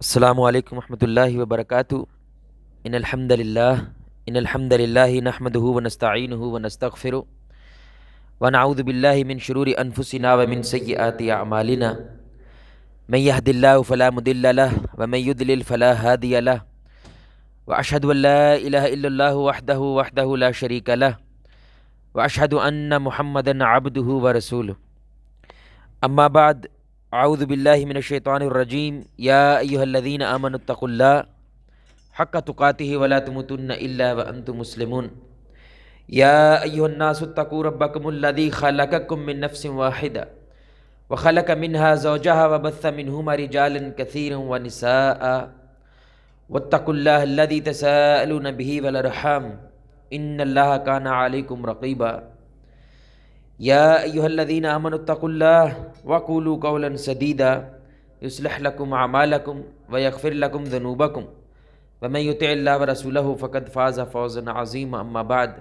السلام علیکم ورحمۃ اللہ وبرکاتہ۔ ان الحمد للہ نحمده ونستعینه ونستغفره ونعوذ باللہ من شرور انفسنا ومن سیئات اعمالنا من يهد الله فلا مضل له ومن يضلل فلا هادي له واشهد ان لا اله الا الله وحده لا شريك له واشهد ان محمدا عبده ورسوله اما بعد، اعوذ باللہ من الشیطان الرجیم۔ یا ایہا الذین آمنوا اتقوا اللہ حق تقاتہ ولا تموتن الا وانتم مسلمون۔ یا ایہا الناس اتقوا ربکم الذی خلقکم من نفس واحدہ وخلق منها زوجها وبث منہما رجالا کثیرا ونساء واتقوا اللہ الذی تساءلون به والارحام ان اللہ کان علیکم رقیبا۔ یا ایہا الذین آمنوا اتقوا اللہ وقولوا قولا سدیدا یصلح لکم اعمالکم ویغفر لکم ذنوبکم ومن یطع اللہ ورسولہ فقد فاز فوزا عظیما۔ اما بعد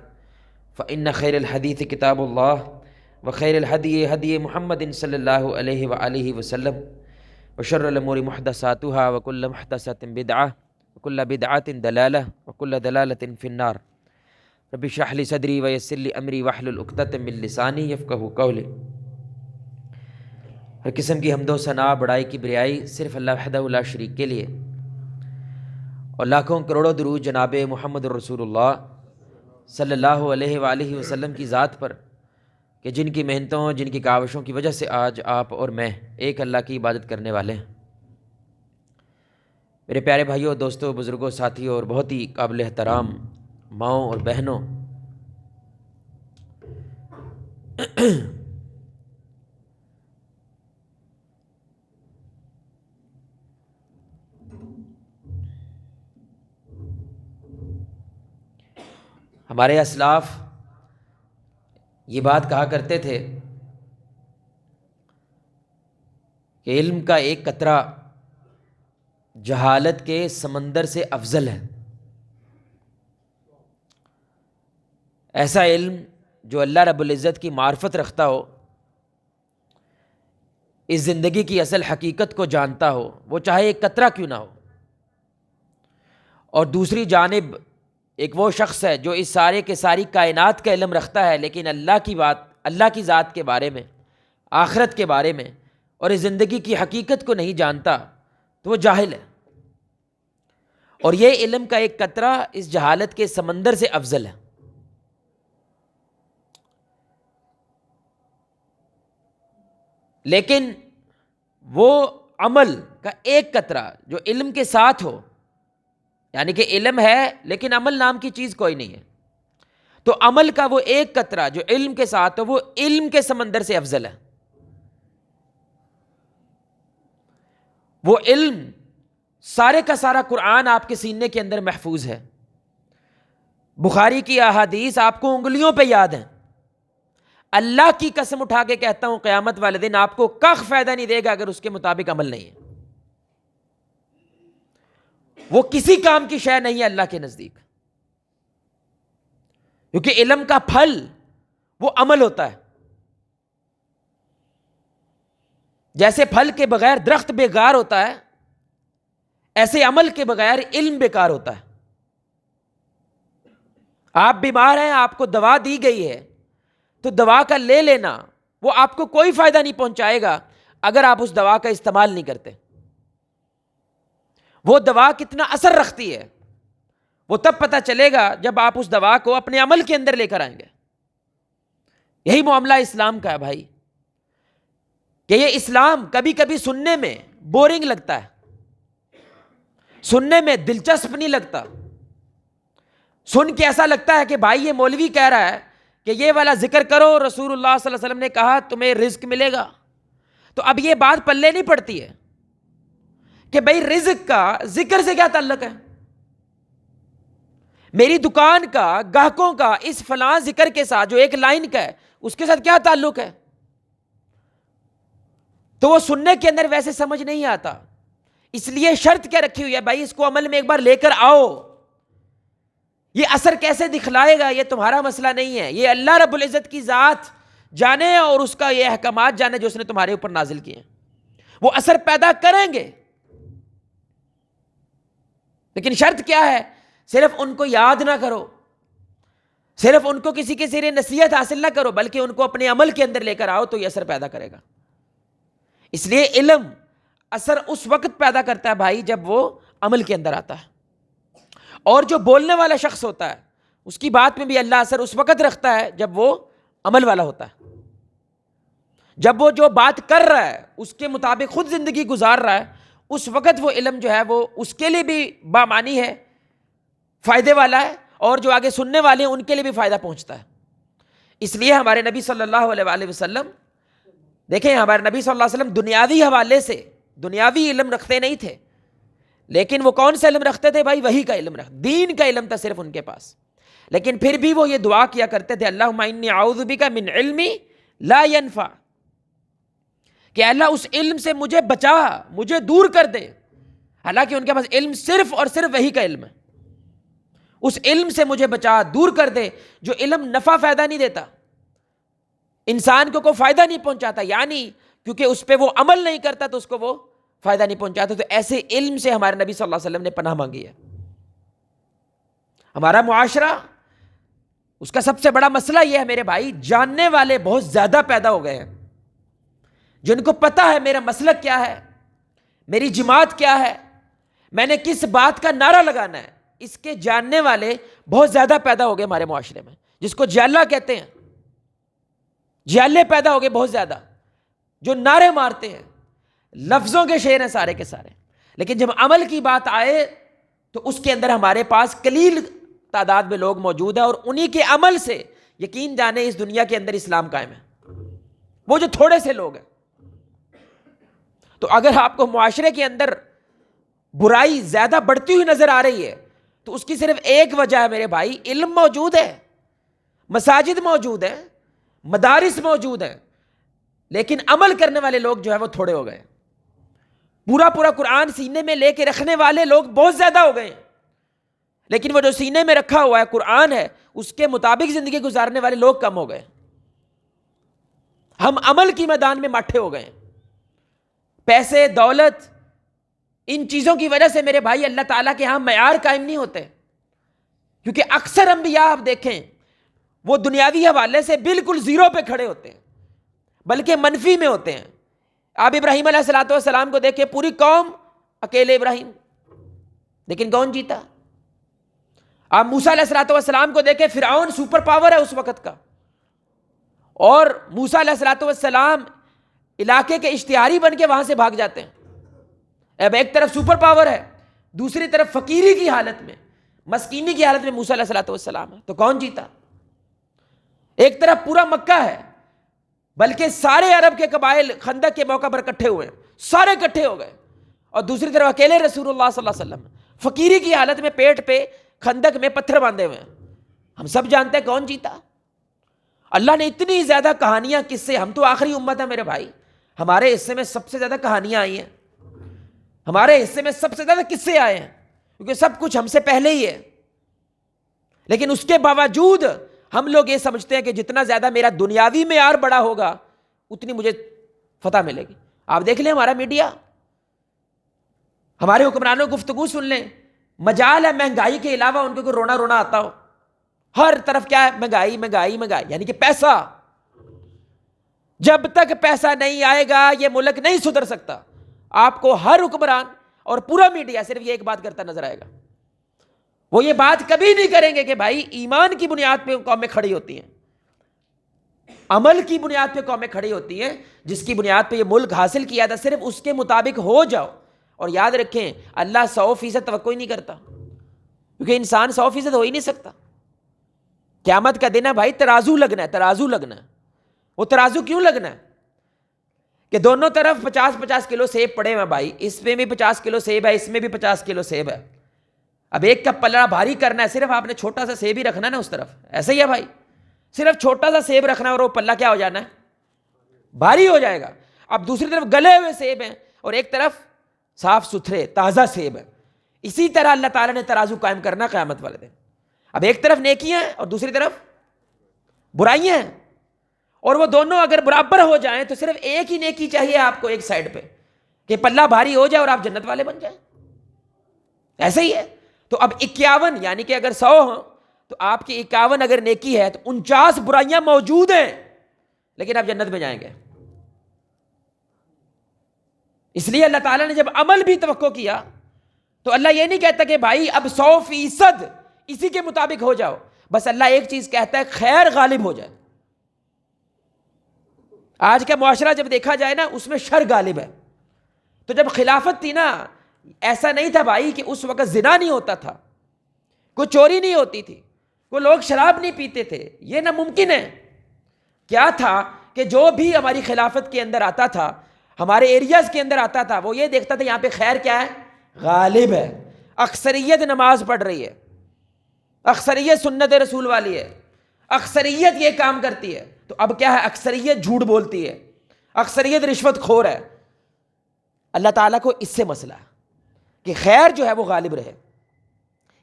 فإن خیر الحدیث کتاب اللہ وخیر الہدی ہدی محمد صلی اللہ علیہ وآلہ وسلم وشر الامور محدثاتها وکل محدثۃ بدعہ وکل بدعۃ ضلالہ وکل ضلالۃ فی النار۔ رب اشرح لی صدری ویسر لی امری واحلل عقدۃ من لسانی یفقہوا قولی۔ ہر قسم کی حمد و ثنا، بڑائی کی بریائی صرف اللہ وحدہ لا شریک کے لیے، اور لاکھوں کروڑوں درود جناب محمد رسول اللہ صلی اللہ علیہ وآلہ وسلم کی ذات پر، کہ جن کی محنتوں، جن کی کاوشوں کی وجہ سے آج آپ اور میں ایک اللہ کی عبادت کرنے والے ہیں۔ میرے پیارے بھائیوں، دوستوں، بزرگوں، ساتھیوں اور بہت ہی قابل احترام ماؤں اور بہنوں، ہمارے اسلاف یہ بات کہا کرتے تھے کہ علم کا ایک قطرہ جہالت کے سمندر سے افضل ہے۔ ایسا علم جو اللہ رب العزت کی معرفت رکھتا ہو، اس زندگی کی اصل حقیقت کو جانتا ہو، وہ چاہے ایک قطرہ کیوں نہ ہو۔ اور دوسری جانب ایک وہ شخص ہے جو اس سارے کے ساری کائنات کا علم رکھتا ہے، لیکن اللہ کی ذات کے بارے میں، آخرت کے بارے میں اور اس زندگی کی حقیقت کو نہیں جانتا، تو وہ جاہل ہے۔ اور یہ علم کا ایک قطرہ اس جہالت کے سمندر سے افضل ہے۔ لیکن وہ عمل کا ایک قطرہ جو علم کے ساتھ ہو، یعنی کہ علم ہے لیکن عمل نام کی چیز کوئی نہیں ہے، تو عمل کا وہ ایک قطرہ جو علم کے ساتھ ہو، وہ علم کے سمندر سے افضل ہے۔ وہ علم سارے کا سارا قرآن آپ کے سینے کے اندر محفوظ ہے، بخاری کی احادیث آپ کو انگلیوں پہ یاد ہیں۔ اللہ کی قسم اٹھا کے کہتا ہوں، قیامت والے دن آپ کو کخ فائدہ نہیں دے گا اگر اس کے مطابق عمل نہیں ہے۔ وہ کسی کام کی شے نہیں ہے اللہ کے نزدیک، کیونکہ علم کا پھل وہ عمل ہوتا ہے۔ جیسے پھل کے بغیر درخت بیکار ہوتا ہے، ایسے عمل کے بغیر علم بیکار ہوتا ہے۔ آپ بیمار ہیں، آپ کو دوا دی گئی ہے، تو دوا کا لے لینا وہ آپ کو کوئی فائدہ نہیں پہنچائے گا اگر آپ اس دوا کا استعمال نہیں کرتے۔ وہ دوا کتنا اثر رکھتی ہے وہ تب پتہ چلے گا جب آپ اس دوا کو اپنے عمل کے اندر لے کر آئیں گے۔ یہی معاملہ اسلام کا ہے بھائی، کہ یہ اسلام کبھی کبھی سننے میں بورنگ لگتا ہے، سننے میں دلچسپ نہیں لگتا، سن کے ایسا لگتا ہے کہ بھائی یہ مولوی کہہ رہا ہے کہ یہ والا ذکر کرو، رسول اللہ صلی اللہ علیہ وسلم نے کہا تمہیں رزق ملے گا، تو اب یہ بات پلے نہیں پڑتی ہے کہ بھائی رزق کا ذکر سے کیا تعلق ہے؟ میری دکان کا، گاہکوں کا اس فلاں ذکر کے ساتھ جو ایک لائن کا ہے، اس کے ساتھ کیا تعلق ہے؟ تو وہ سننے کے اندر ویسے سمجھ نہیں آتا، اس لیے شرط کیا رکھی ہوئی ہے، بھائی اس کو عمل میں ایک بار لے کر آؤ۔ یہ اثر کیسے دکھلائے گا یہ تمہارا مسئلہ نہیں ہے، یہ اللہ رب العزت کی ذات جانے اور اس کا یہ احکامات جانے جو اس نے تمہارے اوپر نازل کیے ہیں، وہ اثر پیدا کریں گے۔ لیکن شرط کیا ہے؟ صرف ان کو یاد نہ کرو، صرف ان کو کسی کے ذریعے نصیحت حاصل نہ کرو، بلکہ ان کو اپنے عمل کے اندر لے کر آؤ تو یہ اثر پیدا کرے گا۔ اس لیے علم اثر اس وقت پیدا کرتا ہے بھائی جب وہ عمل کے اندر آتا ہے، اور جو بولنے والا شخص ہوتا ہے اس کی بات میں بھی اللہ اثر اس وقت رکھتا ہے جب وہ عمل والا ہوتا ہے۔ جب وہ جو بات کر رہا ہے اس کے مطابق خود زندگی گزار رہا ہے، اس وقت وہ علم جو ہے وہ اس کے لیے بھی بامانی ہے، فائدے والا ہے، اور جو آگے سننے والے ہیں ان کے لیے بھی فائدہ پہنچتا ہے۔ اس لیے ہمارے نبی صلی اللہ علیہ وآلہ وسلم، دیکھیں ہمارے نبی صلی اللہ علیہ وسلم دنیاوی حوالے سے دنیاوی علم رکھتے نہیں تھے، لیکن وہ کون سا علم رکھتے تھے بھائی؟ وحی کا علم رکھتے، دین کا علم تھا صرف ان کے پاس۔ لیکن پھر بھی وہ یہ دعا کیا کرتے تھے، اللہم انی اعوذ بک من علم لا ینفع، کہ اللہ اس علم سے مجھے بچا، مجھے دور کر دے۔ حالانکہ ان کے پاس علم صرف اور صرف وحی کا علم ہے، اس علم سے مجھے بچا، دور کر دے جو علم نفع فائدہ نہیں دیتا، انسان کو کوئی فائدہ نہیں پہنچاتا، یعنی کیونکہ اس پہ وہ عمل نہیں کرتا تو اس کو وہ فائدہ نہیں پہنچاتا۔ تو ایسے علم سے ہمارے نبی صلی اللہ علیہ وسلم نے پناہ مانگی ہے۔ ہمارا معاشرہ، اس کا سب سے بڑا مسئلہ یہ ہے میرے بھائی، جاننے والے بہت زیادہ پیدا ہو گئے ہیں، جن کو پتا ہے میرا مسلک کیا ہے، میری جماعت کیا ہے، میں نے کس بات کا نعرہ لگانا ہے، اس کے جاننے والے بہت زیادہ پیدا ہو گئے ہمارے معاشرے میں، جس کو جیلا کہتے ہیں۔ جیلے پیدا ہو گئے بہت زیادہ، جو نعرے مارتے ہیں، لفظوں کے شعر ہیں سارے کے سارے، لیکن جب عمل کی بات آئے تو اس کے اندر ہمارے پاس قلیل تعداد میں لوگ موجود ہیں، اور انہی کے عمل سے یقین جانے اس دنیا کے اندر اسلام قائم ہے، وہ جو تھوڑے سے لوگ ہیں۔ تو اگر آپ کو معاشرے کے اندر برائی زیادہ بڑھتی ہوئی نظر آ رہی ہے تو اس کی صرف ایک وجہ ہے میرے بھائی، علم موجود ہے، مساجد موجود ہیں، مدارس موجود ہیں، لیکن عمل کرنے والے لوگ جو ہے وہ تھوڑے ہو گئے۔ پورا پورا قرآن سینے میں لے کے رکھنے والے لوگ بہت زیادہ ہو گئے ہیں، لیکن وہ جو سینے میں رکھا ہوا ہے قرآن ہے، اس کے مطابق زندگی گزارنے والے لوگ کم ہو گئے۔ ہم عمل کی میدان میں ماٹھے ہو گئے۔ پیسے، دولت، ان چیزوں کی وجہ سے میرے بھائی اللہ تعالیٰ کے ہاں معیار قائم نہیں ہوتے، کیونکہ اکثر انبیاء آپ دیکھیں وہ دنیاوی حوالے سے بالکل زیرو پہ کھڑے ہوتے ہیں، بلکہ منفی میں ہوتے ہیں۔ آپ ابراہیم علیہ السلام کو دیکھیں، پوری قوم اکیلے ابراہیم، لیکن کون جیتا؟ آپ موسیٰ علیہ السلام کو دیکھیں، فرعون سپر پاور ہے اس وقت کا، اور موسیٰ علیہ السلام علاقے کے اشتہاری بن کے وہاں سے بھاگ جاتے ہیں۔ اب ایک طرف سپر پاور ہے، دوسری طرف فقیری کی حالت میں، مسکینی کی حالت میں موسیٰ علیہ السلام ہے، تو کون جیتا؟ ایک طرف پورا مکہ ہے، بلکہ سارے عرب کے قبائل خندق کے موقع پر اکٹھے ہوئے، سارے اکٹھے ہو گئے، اور دوسری طرف اکیلے رسول اللہ صلی اللہ علیہ وسلم فقیری کی حالت میں پیٹ پہ خندق میں پتھر باندھے ہوئے ہیں۔ ہم سب جانتے ہیں کون جیتا؟ اللہ نے اتنی زیادہ کہانیاں، کس سے، ہم تو آخری امت ہے میرے بھائی، ہمارے حصے میں سب سے زیادہ کہانیاں آئی ہیں، ہمارے حصے میں سب سے زیادہ قصے آئے ہیں، کیونکہ سب کچھ ہم سے پہلے ہی ہے۔ لیکن اس کے باوجود ہم لوگ یہ سمجھتے ہیں کہ جتنا زیادہ میرا دنیاوی معیار بڑا ہوگا اتنی مجھے فتح ملے گی۔ آپ دیکھ لیں ہمارا میڈیا، ہمارے حکمرانوں کو گفتگو سن لیں، مجال ہے مہنگائی کے علاوہ ان کو کوئی رونا رونا آتا ہو، ہر طرف کیا ہے؟ مہنگائی مہنگائی مہنگائی، یعنی کہ پیسہ۔ جب تک پیسہ نہیں آئے گا یہ ملک نہیں سدھر سکتا۔ آپ کو ہر حکمران اور پورا میڈیا صرف یہ ایک بات کرتا نظر آئے گا، وہ یہ بات کبھی نہیں کریں گے کہ بھائی ایمان کی بنیاد پہ قومیں کھڑی ہوتی ہیں، عمل کی بنیاد پہ قومیں کھڑی ہوتی ہیں، جس کی بنیاد پہ یہ ملک حاصل کیا تھا صرف اس کے مطابق ہو جاؤ۔ اور یاد رکھیں اللہ 100% توقع ہی نہیں کرتا، کیونکہ انسان 100% ہو ہی نہیں سکتا۔ قیامت کا دن ہے بھائی، ترازو لگنا ہے، ترازو لگنا ہے۔ وہ ترازو کیوں لگنا ہے؟ کہ دونوں طرف 50-50 کلو سیب پڑے ہوئے بھائی، اس میں بھی 50 کلو سیب ہے، اس میں بھی 50 کلو سیب ہے۔ اب ایک کا پلڑا بھاری کرنا ہے، صرف آپ نے چھوٹا سا سیب ہی رکھنا ہے نا اس طرف، ایسا ہی ہے بھائی، صرف چھوٹا سا سیب رکھنا ہے اور وہ پلہ کیا ہو جانا ہے؟ بھاری ہو جائے گا۔ اب دوسری طرف گلے ہوئے سیب ہیں اور ایک طرف صاف ستھرے تازہ سیب ہے۔ اسی طرح اللہ تعالیٰ نے ترازو قائم کرنا قیامت والے دن۔ اب ایک طرف نیکیاں ہیں اور دوسری طرف برائیاں ہیں، اور وہ دونوں اگر برابر ہو جائیں تو صرف ایک ہی نیکی چاہیے آپ کو ایک سائڈ پہ، کہ پلہ بھاری ہو جائے اور آپ جنت والے بن جائیں۔ ایسا ہی ہے، تو اب 51 یعنی کہ اگر 100 ہوں تو آپ کی 51 اگر نیکی ہے تو 49 برائیاں موجود ہیں، لیکن آپ جنت میں جائیں گے۔ اس لیے اللہ تعالیٰ نے جب عمل بھی توقع کیا تو اللہ یہ نہیں کہتا کہ بھائی اب 100% اسی کے مطابق ہو جاؤ، بس اللہ ایک چیز کہتا ہے خیر غالب ہو جائے۔ آج کا معاشرہ جب دیکھا جائے نا اس میں شر غالب ہے۔ تو جب خلافت تھی نا، ایسا نہیں تھا بھائی کہ اس وقت زنا نہیں ہوتا تھا، کوئی چوری نہیں ہوتی تھی، کوئی لوگ شراب نہیں پیتے تھے، یہ ناممکن ہے۔ کیا تھا کہ جو بھی ہماری خلافت کے اندر آتا تھا، ہمارے ایریاز کے اندر آتا تھا، وہ یہ دیکھتا تھا یہاں پہ خیر کیا ہے؟ غالب ہے، اکثریت نماز پڑھ رہی ہے، اکثریت سنت رسول والی ہے، اکثریت یہ کام کرتی ہے۔ تو اب کیا ہے؟ اکثریت جھوٹ بولتی ہے، اکثریت رشوت خور ہے۔ اللہ تعالیٰ کو اس سے مسئلہ ہے کہ خیر جو ہے وہ غالب رہے۔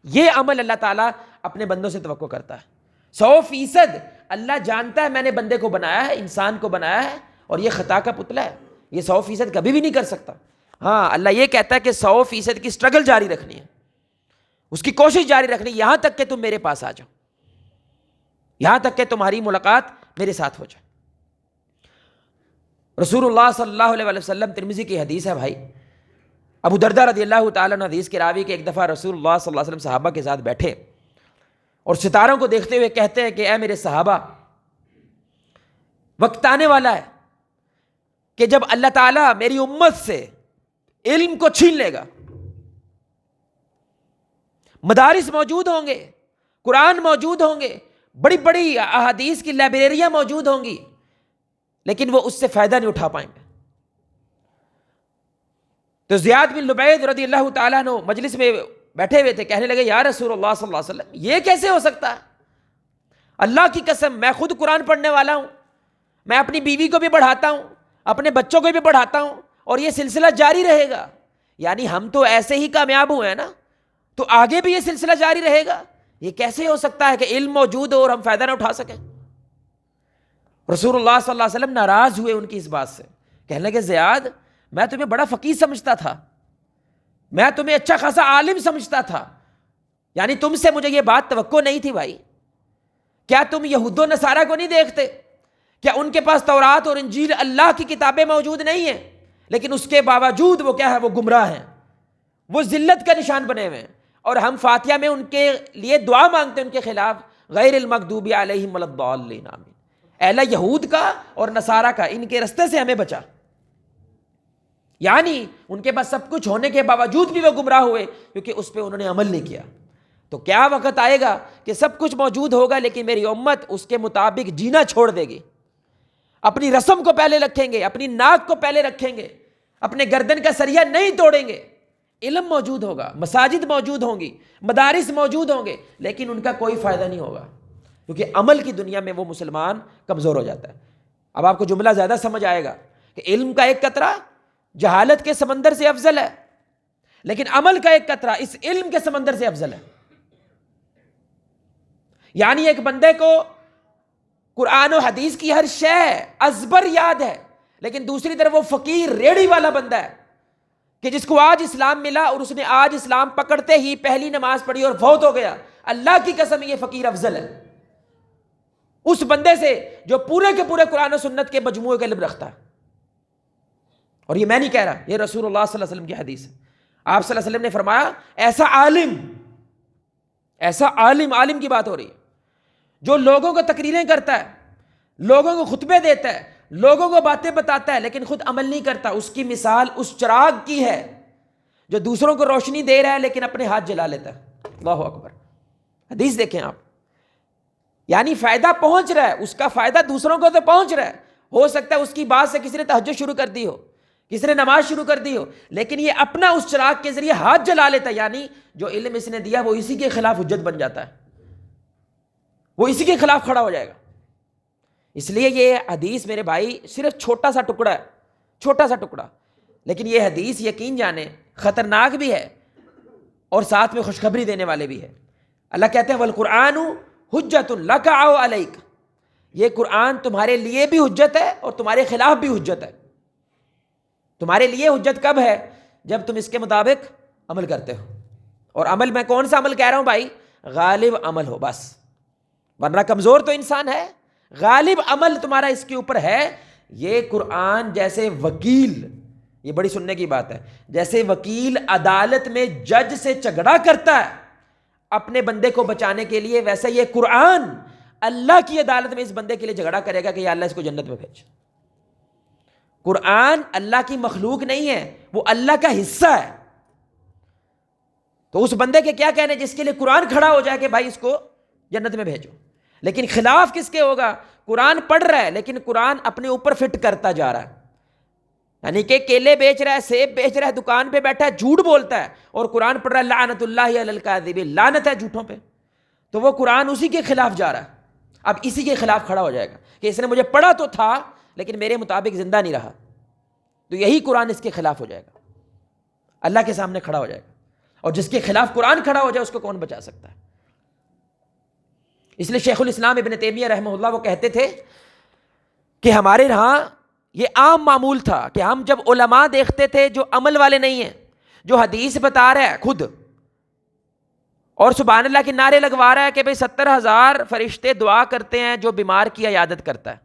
یہ عمل اللہ تعالیٰ اپنے بندوں سے توقع کرتا ہے۔ 100% اللہ جانتا ہے میں نے بندے کو بنایا ہے، انسان کو بنایا ہے، اور یہ خطا کا پتلا ہے، یہ 100% کبھی بھی نہیں کر سکتا۔ ہاں اللہ یہ کہتا ہے کہ 100% کی سٹرگل جاری رکھنی ہے، اس کی کوشش جاری رکھنی، یہاں تک کہ تم میرے پاس آ جاؤ، یہاں تک کہ تمہاری ملاقات میرے ساتھ ہو جائے۔ رسول اللہ صلی اللہ علیہ وسلم، ترمذی کی حدیث ہے بھائی، ابو دردہ رضی اللہ تعالیٰ عنہ حدیث کے راوی کہ ایک دفعہ رسول اللہ صلی اللہ علیہ وسلم صحابہ کے ساتھ بیٹھے اور ستاروں کو دیکھتے ہوئے کہتے ہیں کہ اے میرے صحابہ، وقت آنے والا ہے کہ جب اللہ تعالیٰ میری امت سے علم کو چھین لے گا، مدارس موجود ہوں گے، قرآن موجود ہوں گے، بڑی بڑی احادیث کی لائبریریاں موجود ہوں گی، لیکن وہ اس سے فائدہ نہیں اٹھا پائیں گے۔ تو زیاد بن لبید رضی اللہ تعالیٰ عنہ مجلس میں بیٹھے ہوئے تھے، کہنے لگے یا رسول اللہ صلی اللہ علیہ وسلم، یہ کیسے ہو سکتا ہے؟ اللہ کی قسم میں خود قرآن پڑھنے والا ہوں، میں اپنی بیوی کو بھی پڑھاتا ہوں، اپنے بچوں کو بھی پڑھاتا ہوں، اور یہ سلسلہ جاری رہے گا، یعنی ہم تو ایسے ہی کامیاب ہوئے ہیں نا، تو آگے بھی یہ سلسلہ جاری رہے گا۔ یہ کیسے ہو سکتا ہے کہ علم موجود ہو اور ہم فائدہ نہ اٹھا سکیں؟ رسول اللہ صلی اللہ علیہ وسلم ناراض ہوئے ان کی اس بات سے، کہنے لگے زیاد، میں تمہیں بڑا فقیہ سمجھتا تھا، میں تمہیں اچھا خاصا عالم سمجھتا تھا، یعنی تم سے مجھے یہ بات توقع نہیں تھی بھائی۔ کیا تم یہود و نصارہ کو نہیں دیکھتے؟ کیا ان کے پاس تورات اور انجیل اللہ کی کتابیں موجود نہیں ہیں؟ لیکن اس کے باوجود وہ کیا ہے؟ وہ گمراہ ہیں، وہ ذلت کا نشان بنے ہوئے ہیں، اور ہم فاتحہ میں ان کے لیے دعا مانگتے ہیں ان کے خلاف، غیر المغضوب علیہم ولا الضالین، آمین۔ اے اللہ یہود کا اور نصارہ کا، ان کے رستے سے ہمیں بچا۔ یعنی ان کے پاس سب کچھ ہونے کے باوجود بھی وہ گمراہ ہوئے کیونکہ اس پہ انہوں نے عمل نہیں کیا۔ تو کیا وقت آئے گا کہ سب کچھ موجود ہوگا لیکن میری امت اس کے مطابق جینا چھوڑ دے گی، اپنی رسم کو پہلے رکھیں گے، اپنی ناک کو پہلے رکھیں گے، اپنے گردن کا سریا نہیں توڑیں گے۔ علم موجود ہوگا، مساجد موجود ہوں گی، مدارس موجود ہوں گے، لیکن ان کا کوئی فائدہ نہیں ہوگا کیونکہ عمل کی دنیا میں وہ مسلمان کمزور ہو جاتا ہے۔ اب آپ کو جملہ زیادہ سمجھ آئے گا کہ علم کا ایک قطرہ جہالت کے سمندر سے افضل ہے، لیکن عمل کا ایک قطرہ اس علم کے سمندر سے افضل ہے۔ یعنی ایک بندے کو قرآن و حدیث کی ہر شے ازبر یاد ہے، لیکن دوسری طرف وہ فقیر ریڑھی والا بندہ ہے کہ جس کو آج اسلام ملا اور اس نے آج اسلام پکڑتے ہی پہلی نماز پڑھی اور فوت ہو گیا، اللہ کی قسم یہ فقیر افضل ہے اس بندے سے جو پورے کے پورے قرآن و سنت کے مجموعے کا علم رکھتا ہے۔ اور یہ میں نہیں کہہ رہا، یہ رسول اللہ صلی اللہ علیہ وسلم کی حدیث ہے۔ آپ صلی اللہ علیہ وسلم نے فرمایا ایسا عالم کی بات ہو رہی ہے جو لوگوں کو تقریریں کرتا ہے، لوگوں کو خطبے دیتا ہے، لوگوں کو باتیں بتاتا ہے لیکن خود عمل نہیں کرتا، اس کی مثال اس چراغ کی ہے جو دوسروں کو روشنی دے رہا ہے لیکن اپنے ہاتھ جلا لیتا ہے۔ اللہ اکبر، حدیث دیکھیں آپ، یعنی فائدہ پہنچ رہا ہے، اس کا فائدہ دوسروں کو تو پہنچ رہا ہے، ہو سکتا ہے اس کی بات سے کسی نے تہجد شروع کر دی ہو، کسی نے نماز شروع کر دی ہو، لیکن یہ اپنا اس چراغ کے ذریعے ہاتھ جلا لیتا ہے، یعنی جو علم اس نے دیا وہ اسی کے خلاف حجت بن جاتا ہے، وہ اسی کے خلاف کھڑا ہو جائے گا۔ اس لیے یہ حدیث میرے بھائی صرف چھوٹا سا ٹکڑا ہے، چھوٹا سا ٹکڑا، لیکن یہ حدیث یقین جانے خطرناک بھی ہے اور ساتھ میں خوشخبری دینے والے بھی ہے۔ اللہ کہتے ہیں والقرآن حجت لک او علیک، یہ قرآن تمہارے لیے بھی حجت ہے اور تمہارے خلاف بھی حجت ہے۔ تمہارے لیے حجت کب ہے؟ جب تم اس کے مطابق عمل کرتے ہو، اور عمل میں کون سا عمل کہہ رہا ہوں بھائی؟ غالب عمل ہو بس، ورنہ کمزور تو انسان ہے، غالب عمل تمہارا اس کے اوپر ہے۔ یہ قرآن جیسے وکیل، یہ بڑی سننے کی بات ہے، جیسے وکیل عدالت میں جج سے جھگڑا کرتا ہے اپنے بندے کو بچانے کے لیے، ویسے یہ قرآن اللہ کی عدالت میں اس بندے کے لیے جھگڑا کرے گا کہ یا اللہ اس کو جنت میں بھیج۔ قرآن اللہ کی مخلوق نہیں ہے، وہ اللہ کا حصہ ہے۔ تو اس بندے کے کیا کہنے جس کے لیے قرآن کھڑا ہو جائے کہ بھائی اس کو جنت میں بھیجو، لیکن خلاف کس کے ہوگا؟ قرآن پڑھ رہا ہے لیکن قرآن اپنے اوپر فٹ کرتا جا رہا ہے، یعنی کہ کیلے بیچ رہا ہے، سیب بیچ رہا ہے، دکان پہ بیٹھا ہے، جھوٹ بولتا ہے، اور قرآن پڑھ رہا ہے لعنت اللہ علی الکاذبین، لعنت ہے جھوٹوں پہ، تو وہ قرآن اسی کے خلاف جا رہا ہے۔ اب اسی کے خلاف کھڑا ہو جائے گا کہ اس نے مجھے پڑھا تو تھا لیکن میرے مطابق زندہ نہیں رہا، تو یہی قرآن اس کے خلاف ہو جائے گا، اللہ کے سامنے کھڑا ہو جائے گا، اور جس کے خلاف قرآن کھڑا ہو جائے اس کو کون بچا سکتا ہے؟ اس لیے شیخ الاسلام ابن تیمیہ رحمہ اللہ وہ کہتے تھے کہ ہمارے یہاں یہ عام معمول تھا کہ ہم جب علماء دیکھتے تھے جو عمل والے نہیں ہیں، جو حدیث بتا رہا ہے خود اور سبحان اللہ کے نعرے لگوا رہا ہے کہ بھئی 70,000 فرشتے دعا کرتے ہیں جو بیمار کی عیادت کرتا ہے،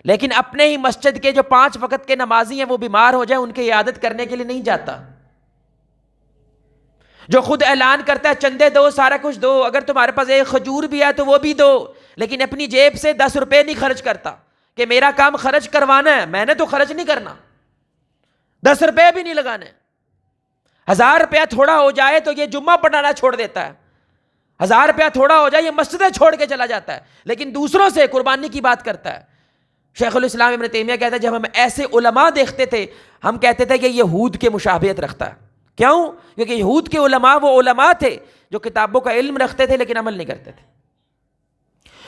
لیکن اپنے ہی مسجد کے جو 5 وقت کے نمازی ہیں وہ بیمار ہو جائیں ان کی عیادت کرنے کے لیے نہیں جاتا، جو خود اعلان کرتا ہے چندے دو، سارا کچھ دو، اگر تمہارے پاس ایک کھجور بھی ہے تو وہ بھی دو، لیکن اپنی جیب سے 10 روپے نہیں خرچ کرتا کہ میرا کام خرچ کروانا ہے، میں نے تو خرچ نہیں کرنا، 10 روپے بھی نہیں لگانے، 1000 روپیہ تھوڑا ہو جائے تو یہ جمعہ پڑھانا چھوڑ دیتا ہے، 1000 روپیہ تھوڑا ہو جائے یہ مسجدیں چھوڑ کے چلا جاتا ہے، لیکن دوسروں سے قربانی کی بات کرتا ہے۔ شیخ الاسلام ابن تیمیہ کہتا ہے جب ہم ایسے علماء دیکھتے تھے ہم کہتے تھے کہ یہود کے مشابہت رکھتا ہے، کیوں؟ کیونکہ یہود کے علماء وہ علماء تھے جو کتابوں کا علم رکھتے تھے لیکن عمل نہیں کرتے تھے،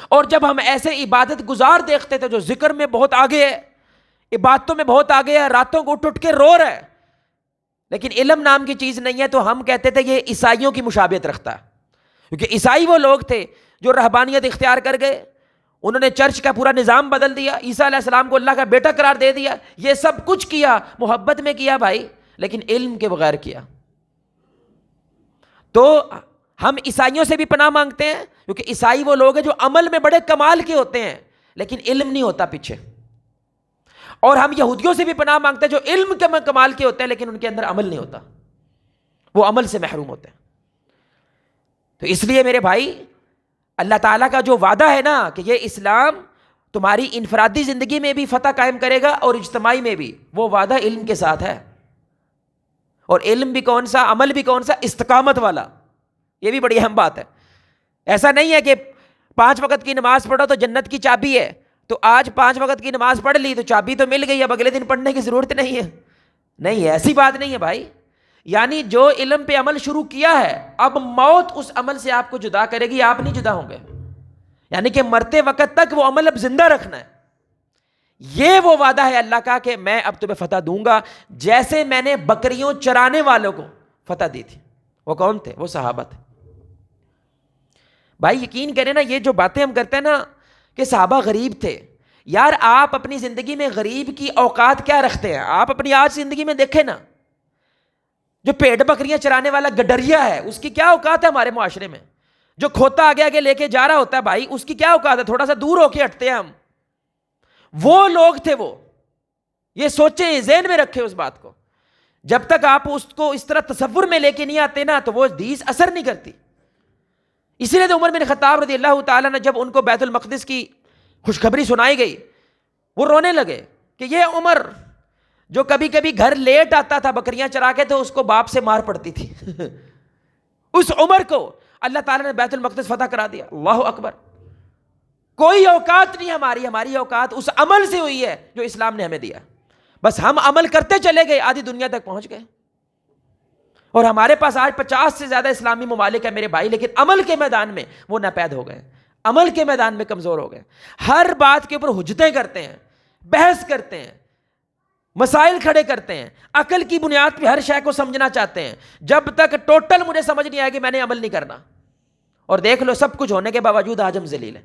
اور جب ہم ایسے عبادت گزار دیکھتے تھے جو ذکر میں بہت آگے ہے، عبادتوں میں بہت آگے ہے، راتوں کو اٹھ اٹھ کے رو رہا ہے لیکن علم نام کی چیز نہیں ہے، تو ہم کہتے تھے یہ عیسائیوں کی مشابہت رکھتا ہے، کیونکہ عیسائی وہ لوگ تھے جو رہبانیت اختیار کر گئے، انہوں نے چرچ کا پورا نظام بدل دیا، عیسیٰ علیہ السلام کو اللہ کا بیٹا قرار دے دیا، یہ سب کچھ کیا محبت میں کیا بھائی، لیکن علم کے بغیر کیا۔ تو ہم عیسائیوں سے بھی پناہ مانگتے ہیں کیونکہ عیسائی وہ لوگ ہیں جو عمل میں بڑے کمال کے ہوتے ہیں لیکن علم نہیں ہوتا پیچھے، اور ہم یہودیوں سے بھی پناہ مانگتے ہیں جو علم کے کمال کے ہوتے ہیں لیکن ان کے اندر عمل نہیں ہوتا، وہ عمل سے محروم ہوتے ہیں۔ تو اس لیے میرے بھائی اللہ تعالیٰ کا جو وعدہ ہے نا کہ یہ اسلام تمہاری انفرادی زندگی میں بھی فتح قائم کرے گا اور اجتماعی میں بھی، وہ وعدہ علم کے ساتھ ہے، اور علم بھی کون سا، عمل بھی کون سا، استقامت والا، یہ بھی بڑی اہم بات ہے۔ ایسا نہیں ہے کہ 5 وقت کی نماز پڑھو تو جنت کی چابی ہے، تو آج 5 وقت کی نماز پڑھ لی تو چابی تو مل گئی، اب اگلے دن پڑھنے کی ضرورت نہیں ہے، نہیں، ایسی بات نہیں ہے بھائی، یعنی جو علم پہ عمل شروع کیا ہے اب موت اس عمل سے آپ کو جدا کرے گی، آپ نہیں جدا ہوں گے، یعنی کہ مرتے وقت تک وہ عمل اب زندہ رکھنا ہے۔ یہ وہ وعدہ ہے اللہ کا کہ میں اب تمہیں فتح دوں گا، جیسے میں نے بکریوں چرانے والوں کو فتح دی تھی۔ وہ کون تھے؟ وہ صحابہ تھے۔ بھائی یقین کریں نا، یہ جو باتیں ہم کرتے ہیں نا کہ صحابہ غریب تھے، یار آپ اپنی زندگی میں غریب کی اوقات کیا رکھتے ہیں؟ آپ اپنی آج زندگی میں دیکھیں نا، جو پیڑ بکریاں چرانے والا گڈریا ہے اس کی کیا اوقات ہے ہمارے معاشرے میں؟ جو کھوتا آگے آگے لے کے جا رہا ہوتا ہے بھائی اس کی کیا اوقات ہے؟ تھوڑا سا دور ہو کے ہٹتے ہیں ہم، وہ لوگ تھے وہ۔ یہ سوچیں، ذہن میں رکھیں اس بات کو، جب تک آپ اس کو اس طرح تصور میں لے کے نہیں آتے نا تو وہ حدیث اثر نہیں کرتی۔ اسی لیے تو عمر بن خطاب رضی اللہ تعالیٰ نے جب ان کو بیت المقدس کی خوشخبری سنائی گئی وہ رونے لگے کہ یہ عمر جو کبھی کبھی گھر لیٹ آتا تھا بکریاں چرا کے تو اس کو باپ سے مار پڑتی تھی اس عمر کو اللہ تعالیٰ نے بیت المقدس فتح کرا دیا۔ اللہ اکبر۔ کوئی اوقات نہیں ہماری اوقات اس عمل سے ہوئی ہے جو اسلام نے ہمیں دیا، بس ہم عمل کرتے چلے گئے، آدھی دنیا تک پہنچ گئے، اور ہمارے پاس آج 50 سے زیادہ اسلامی ممالک ہیں میرے بھائی، لیکن عمل کے میدان میں وہ ناپید ہو گئے، عمل کے میدان میں کمزور ہو گئے، ہر بات کے اوپر حجتیں کرتے ہیں، بحث کرتے ہیں، مسائل کھڑے کرتے ہیں، عقل کی بنیاد پہ ہر شے کو سمجھنا چاہتے ہیں، جب تک ٹوٹل مجھے سمجھ نہیں آئے گی میں نے عمل نہیں کرنا۔ اور دیکھ لو سب کچھ ہونے کے باوجود آج ہم ذلیل ہیں،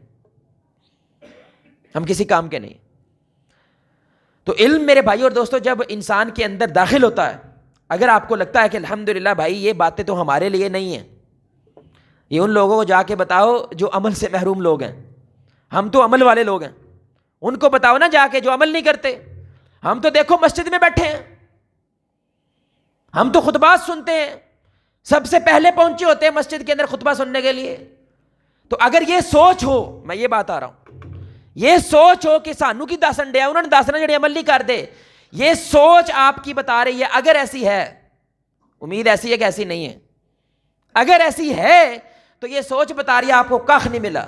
ہم کسی کام کے نہیں۔ تو علم میرے بھائی اور دوستو جب انسان کے اندر داخل ہوتا ہے اگر آپ کو لگتا ہے کہ الحمدللہ بھائی یہ باتیں تو ہمارے لیے نہیں ہیں، یہ ان لوگوں کو جا کے بتاؤ جو عمل سے محروم لوگ ہیں، ہم تو عمل والے لوگ ہیں، ان کو بتاؤ نا جا کے جو عمل نہیں کرتے۔ ہم تو دیکھو مسجد میں بیٹھے ہیں، ہم تو خطبات سنتے ہیں، سب سے پہلے پہنچے ہوتے ہیں مسجد کے اندر خطبہ سننے کے لیے۔ تو اگر یہ سوچ ہو، میں یہ بات آ رہا ہوں، یہ سوچ ہو کہ سانو کی دسن ڈیا انہوں نے دسنا جڑے عمل نہیں کرتے، یہ سوچ آپ کی بتا رہی ہے، اگر ایسی ہے، امید ایسی ہے کہ ایسی نہیں ہے، اگر ایسی ہے تو یہ سوچ بتا رہی ہے آپ کو کخ نہیں ملا،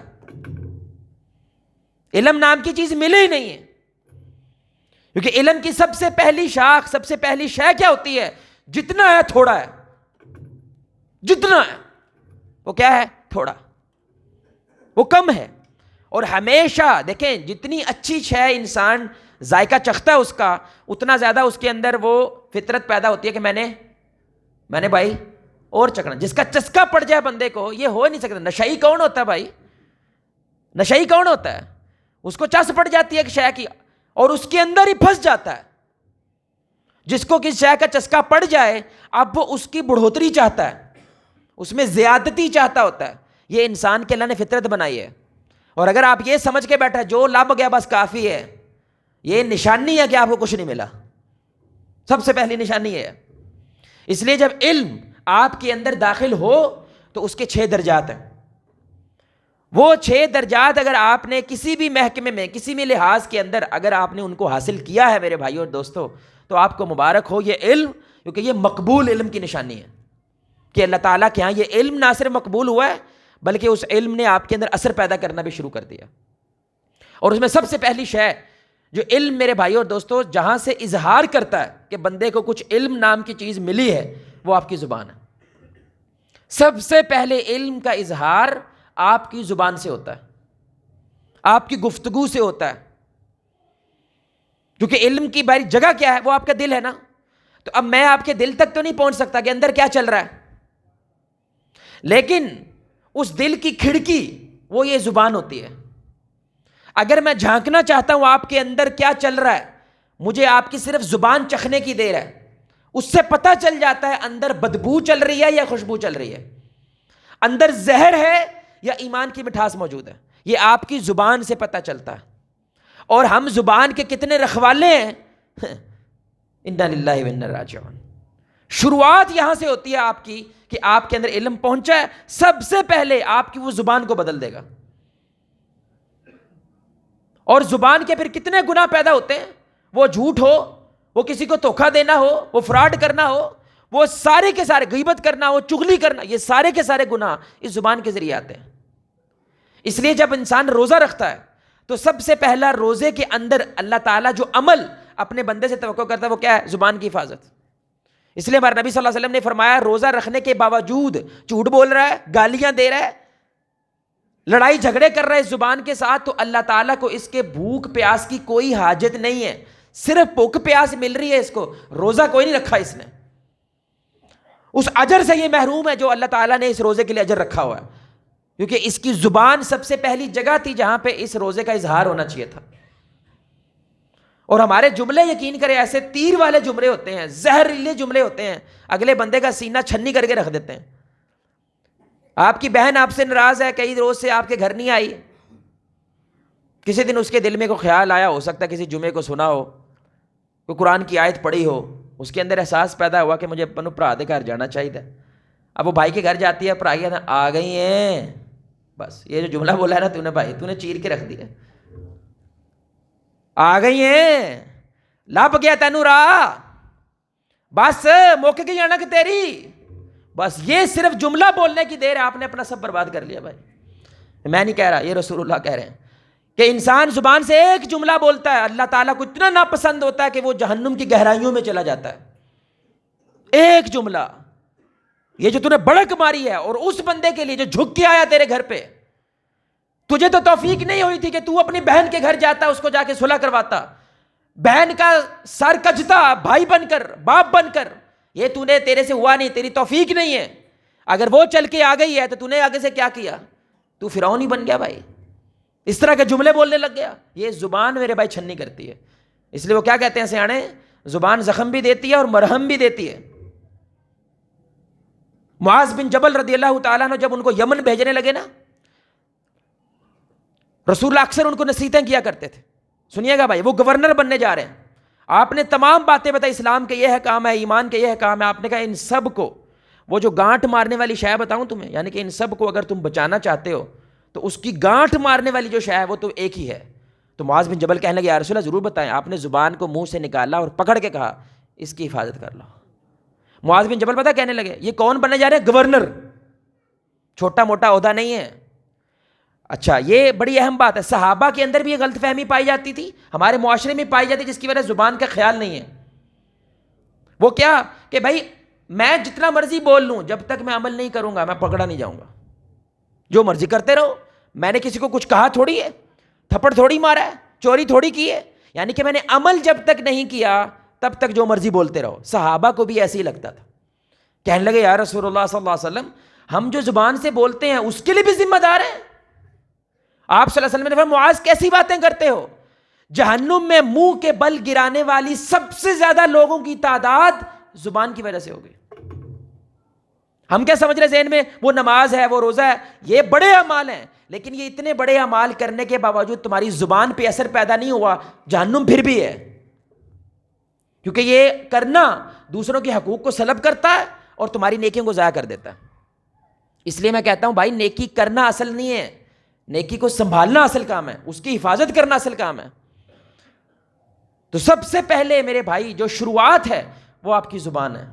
علم نام کی چیز ملے ہی نہیں ہے۔ کیونکہ علم کی سب سے پہلی شاخ، سب سے پہلی شے کیا ہوتی ہے؟ جتنا ہے تھوڑا ہے، جتنا ہے وہ کیا ہے؟ تھوڑا، وہ کم ہے۔ اور ہمیشہ دیکھیں جتنی اچھی شے انسان ذائقہ چکھتا ہے اس کا، اتنا زیادہ اس کے اندر وہ فطرت پیدا ہوتی ہے کہ میں نے بھائی اور چکھنا۔ جس کا چسکا پڑ جائے بندے کو، یہ ہو نہیں سکتا۔ نشئی کون ہوتا ہے بھائی؟ نشئی کون ہوتا ہے؟ اس کو چس پڑ جاتی ہے ایک شے کی اور اس کے اندر ہی پھنس جاتا ہے۔ جس کو کس شے کا چسکا پڑ جائے، اب وہ اس کی بڑھوتری چاہتا ہے، اس میں زیادتی چاہتا ہوتا ہے۔ یہ انسان کے اللہ نے فطرت بنائی ہے۔ اور اگر آپ یہ سمجھ کے بیٹھا جو لب گیا بس کافی ہے، یہ نشانی ہے کہ آپ کو کچھ نہیں ملا۔ سب سے پہلی نشانی ہے۔ اس لیے جب علم آپ کے اندر داخل ہو تو اس کے 6 درجات ہیں۔ وہ 6 درجات اگر آپ نے کسی بھی محکمے میں، کسی بھی لحاظ کے اندر اگر آپ نے ان کو حاصل کیا ہے میرے بھائیوں اور دوستوں، تو آپ کو مبارک ہو یہ علم، کیونکہ یہ مقبول علم کی نشانی ہے کہ اللہ تعالیٰ کے ہاں یہ علم نہ صرف مقبول ہوا ہے بلکہ اس علم نے آپ کے اندر اثر پیدا کرنا بھی شروع کر دیا۔ اور اس میں سب سے پہلی شے جو علم میرے بھائیوں اور دوستوں جہاں سے اظہار کرتا ہے کہ بندے کو کچھ علم نام کی چیز ملی ہے، وہ آپ کی زبان ہے۔ سب سے پہلے علم کا اظہار آپ کی زبان سے ہوتا ہے، آپ کی گفتگو سے ہوتا ہے۔ کیونکہ علم کی باری جگہ کیا ہے؟ وہ آپ کا دل ہے نا۔ تو اب میں آپ کے دل تک تو نہیں پہنچ سکتا کہ اندر کیا چل رہا ہے، لیکن اس دل کی کھڑکی وہ یہ زبان ہوتی ہے۔ اگر میں جھانکنا چاہتا ہوں آپ کے اندر کیا چل رہا ہے، مجھے آپ کی صرف زبان چکھنے کی دیر ہے، اس سے پتہ چل جاتا ہے اندر بدبو چل رہی ہے یا خوشبو چل رہی ہے، اندر زہر ہے یا ایمان کی مٹھاس موجود ہے۔ یہ آپ کی زبان سے پتہ چلتا ہے۔ اور ہم زبان کے کتنے رکھوالے ہیں، انا للہ و انا راجعون۔ شروعات یہاں سے ہوتی ہے آپ کی کہ آپ کے اندر علم پہنچا ہے، سب سے پہلے آپ کی وہ زبان کو بدل دے گا۔ اور زبان کے پھر کتنے گناہ پیدا ہوتے ہیں، وہ جھوٹ ہو، وہ کسی کو دھوکہ دینا ہو، وہ فراڈ کرنا ہو، وہ سارے کے سارے غیبت کرنا ہو، چغلی کرنا، یہ سارے کے سارے گناہ اس زبان کے ذریعے آتے ہیں۔ اس لیے جب انسان روزہ رکھتا ہے تو سب سے پہلا روزے کے اندر اللہ تعالیٰ جو عمل اپنے بندے سے توقع کرتا ہے وہ کیا ہے؟ زبان کی حفاظت۔ اس لیے ہمارے نبی صلی اللہ علیہ وسلم نے فرمایا روزہ رکھنے کے باوجود جھوٹ بول رہا ہے، گالیاں دے رہا ہے، لڑائی جھگڑے کر رہا ہے اس زبان کے ساتھ، تو اللہ تعالیٰ کو اس کے بھوک پیاس کی کوئی حاجت نہیں ہے، صرف بھوک پیاس مل رہی ہے اس کو، روزہ کوئی نہیں رکھا اس نے۔ اس اجر سے یہ محروم ہے جو اللہ تعالیٰ نے اس روزے کے لیے اجر رکھا ہوا ہے، کیونکہ اس کی زبان سب سے پہلی جگہ تھی جہاں پہ اس روزے کا اظہار ہونا چاہیے تھا۔ اور ہمارے جملے یقین کریں ایسے تیر والے جملے ہوتے ہیں، زہریلے جملے ہوتے ہیں، اگلے بندے کا سینہ چھنی کر کے رکھ دیتے ہیں۔ آپ کی بہن آپ سے ناراض ہے، کئی روز سے آپ کے گھر نہیں آئی، کسی دن اس کے دل میں کوئی خیال آیا، ہو سکتا ہے کسی جمعے کو سنا ہو، کوئی قرآن کی آیت پڑھی ہو، اس کے اندر احساس پیدا ہوا کہ مجھے اپنے بھرا دے گھر جانا چاہیے۔ اب وہ بھائی کے گھر جاتی ہے، بھائی آ گئی ہیں، بس یہ جو جملہ بولا ہے نا تو نے بھائی تو نے چیر کے رکھ دیا، آ گئی ہیں، لب گیا تینوں راہ، بس موقع کی جانا کہ تیری، بس یہ صرف جملہ بولنے کی دیر ہے، آپ نے اپنا سب برباد کر لیا۔ بھائی میں نہیں کہہ رہا، یہ رسول اللہ کہہ رہے ہیں کہ انسان زبان سے ایک جملہ بولتا ہے، اللہ تعالیٰ کو اتنا ناپسند ہوتا ہے کہ وہ جہنم کی گہرائیوں میں چلا جاتا ہے۔ ایک جملہ، یہ جو تو نے بڑک ماری ہے، اور اس بندے کے لیے جو جھک کے آیا تیرے گھر پہ، تجھے تو توفیق نہیں ہوئی تھی کہ تو اپنی بہن کے گھر جاتا، اس کو جا کے صلح کرواتا، بہن کا سر کجتا بھائی بن کر، باپ بن کر، یہ تو نے تیرے سے ہوا نہیں، تیری توفیق نہیں ہے۔ اگر وہ چل کے آ گئی ہے تو تو نے آگے سے کیا کیا؟ تو فرعون ہی بن گیا بھائی، اس طرح کے جملے بولنے لگ گیا۔ یہ زبان میرے بھائی چھنی کرتی ہے، اس لیے وہ کیا کہتے ہیں سیانے، زبان زخم بھی دیتی ہے اور مرہم بھی دیتی ہے۔ معاذ بن جبل رضی اللہ تعالیٰ عنہ جب ان کو یمن بھیجنے لگے نا، رسول اللہ اکثر ان کو نصیحتیں کیا کرتے تھے. سنیے گا بھائی، وہ گورنر بننے جا رہے ہیں، آپ نے تمام باتیں بتائی، اسلام کے یہ حکام ہے، ایمان کے یہ حکام ہے، آپ نے کہا ان سب کو، وہ جو گانٹھ مارنے والی شے بتاؤں تمہیں، یعنی کہ ان سب کو اگر تم بچانا چاہتے ہو تو اس کی گانٹھ مارنے والی جو شے ہے وہ تو ایک ہی ہے. تو معاذ بن جبل کہنے لگے یا رسول اللہ ضرور بتائیں. آپ نے زبان کو منہ سے نکالا اور پکڑ کے کہا اس کی حفاظت کر لو. معاذ بن جبل پتہ کہنے لگے یہ کون بننے جا رہے ہیں؟ گورنر، چھوٹا موٹا عہدہ نہیں ہے. اچھا، یہ بڑی اہم بات ہے. صحابہ کے اندر بھی یہ غلط فہمی پائی جاتی تھی، ہمارے معاشرے میں پائی جاتی، جس کی وجہ سے زبان کا خیال نہیں ہے. وہ کیا کہ بھائی میں جتنا مرضی بول لوں، جب تک میں عمل نہیں کروں گا میں پکڑا نہیں جاؤں گا. جو مرضی کرتے رہو، میں نے کسی کو کچھ کہا تھوڑی ہے، تھپڑ تھوڑی مارا ہے، چوری تھوڑی کی ہے، یعنی کہ میں نے عمل جب تک نہیں کیا تب تک جو مرضی بولتے رہو. صحابہ کو بھی ایسے ہی لگتا تھا. کہنے لگے یا رسول اللہ صلی اللہ علیہ وسلم ہم جو زبان سے بولتے ہیں اس کے لیے بھی ذمہ دار ہیں. آپ صلی اللہ علیہ وسلم نے فرمایا معاذ کیسی باتیں کرتے ہو؟ جہنم میں منہ کے بل گرانے والی سب سے زیادہ لوگوں کی تعداد زبان کی وجہ سے ہوگی. ہم کیا سمجھ رہے ذہن میں وہ نماز ہے، وہ روزہ ہے، یہ بڑے اعمال ہیں، لیکن یہ اتنے بڑے اعمال کرنے کے باوجود تمہاری زبان پہ اثر پیدا نہیں ہوا، جہنم پھر بھی ہے. کیونکہ یہ کرنا دوسروں کے حقوق کو سلب کرتا ہے اور تمہاری نیکیوں کو ضائع کر دیتا ہے. اس لیے میں کہتا ہوں بھائی نیکی کرنا اصل نہیں ہے، نیکی کو سنبھالنا اصل کام ہے، اس کی حفاظت کرنا اصل کام ہے. تو سب سے پہلے میرے بھائی جو شروعات ہے وہ آپ کی زبان ہے.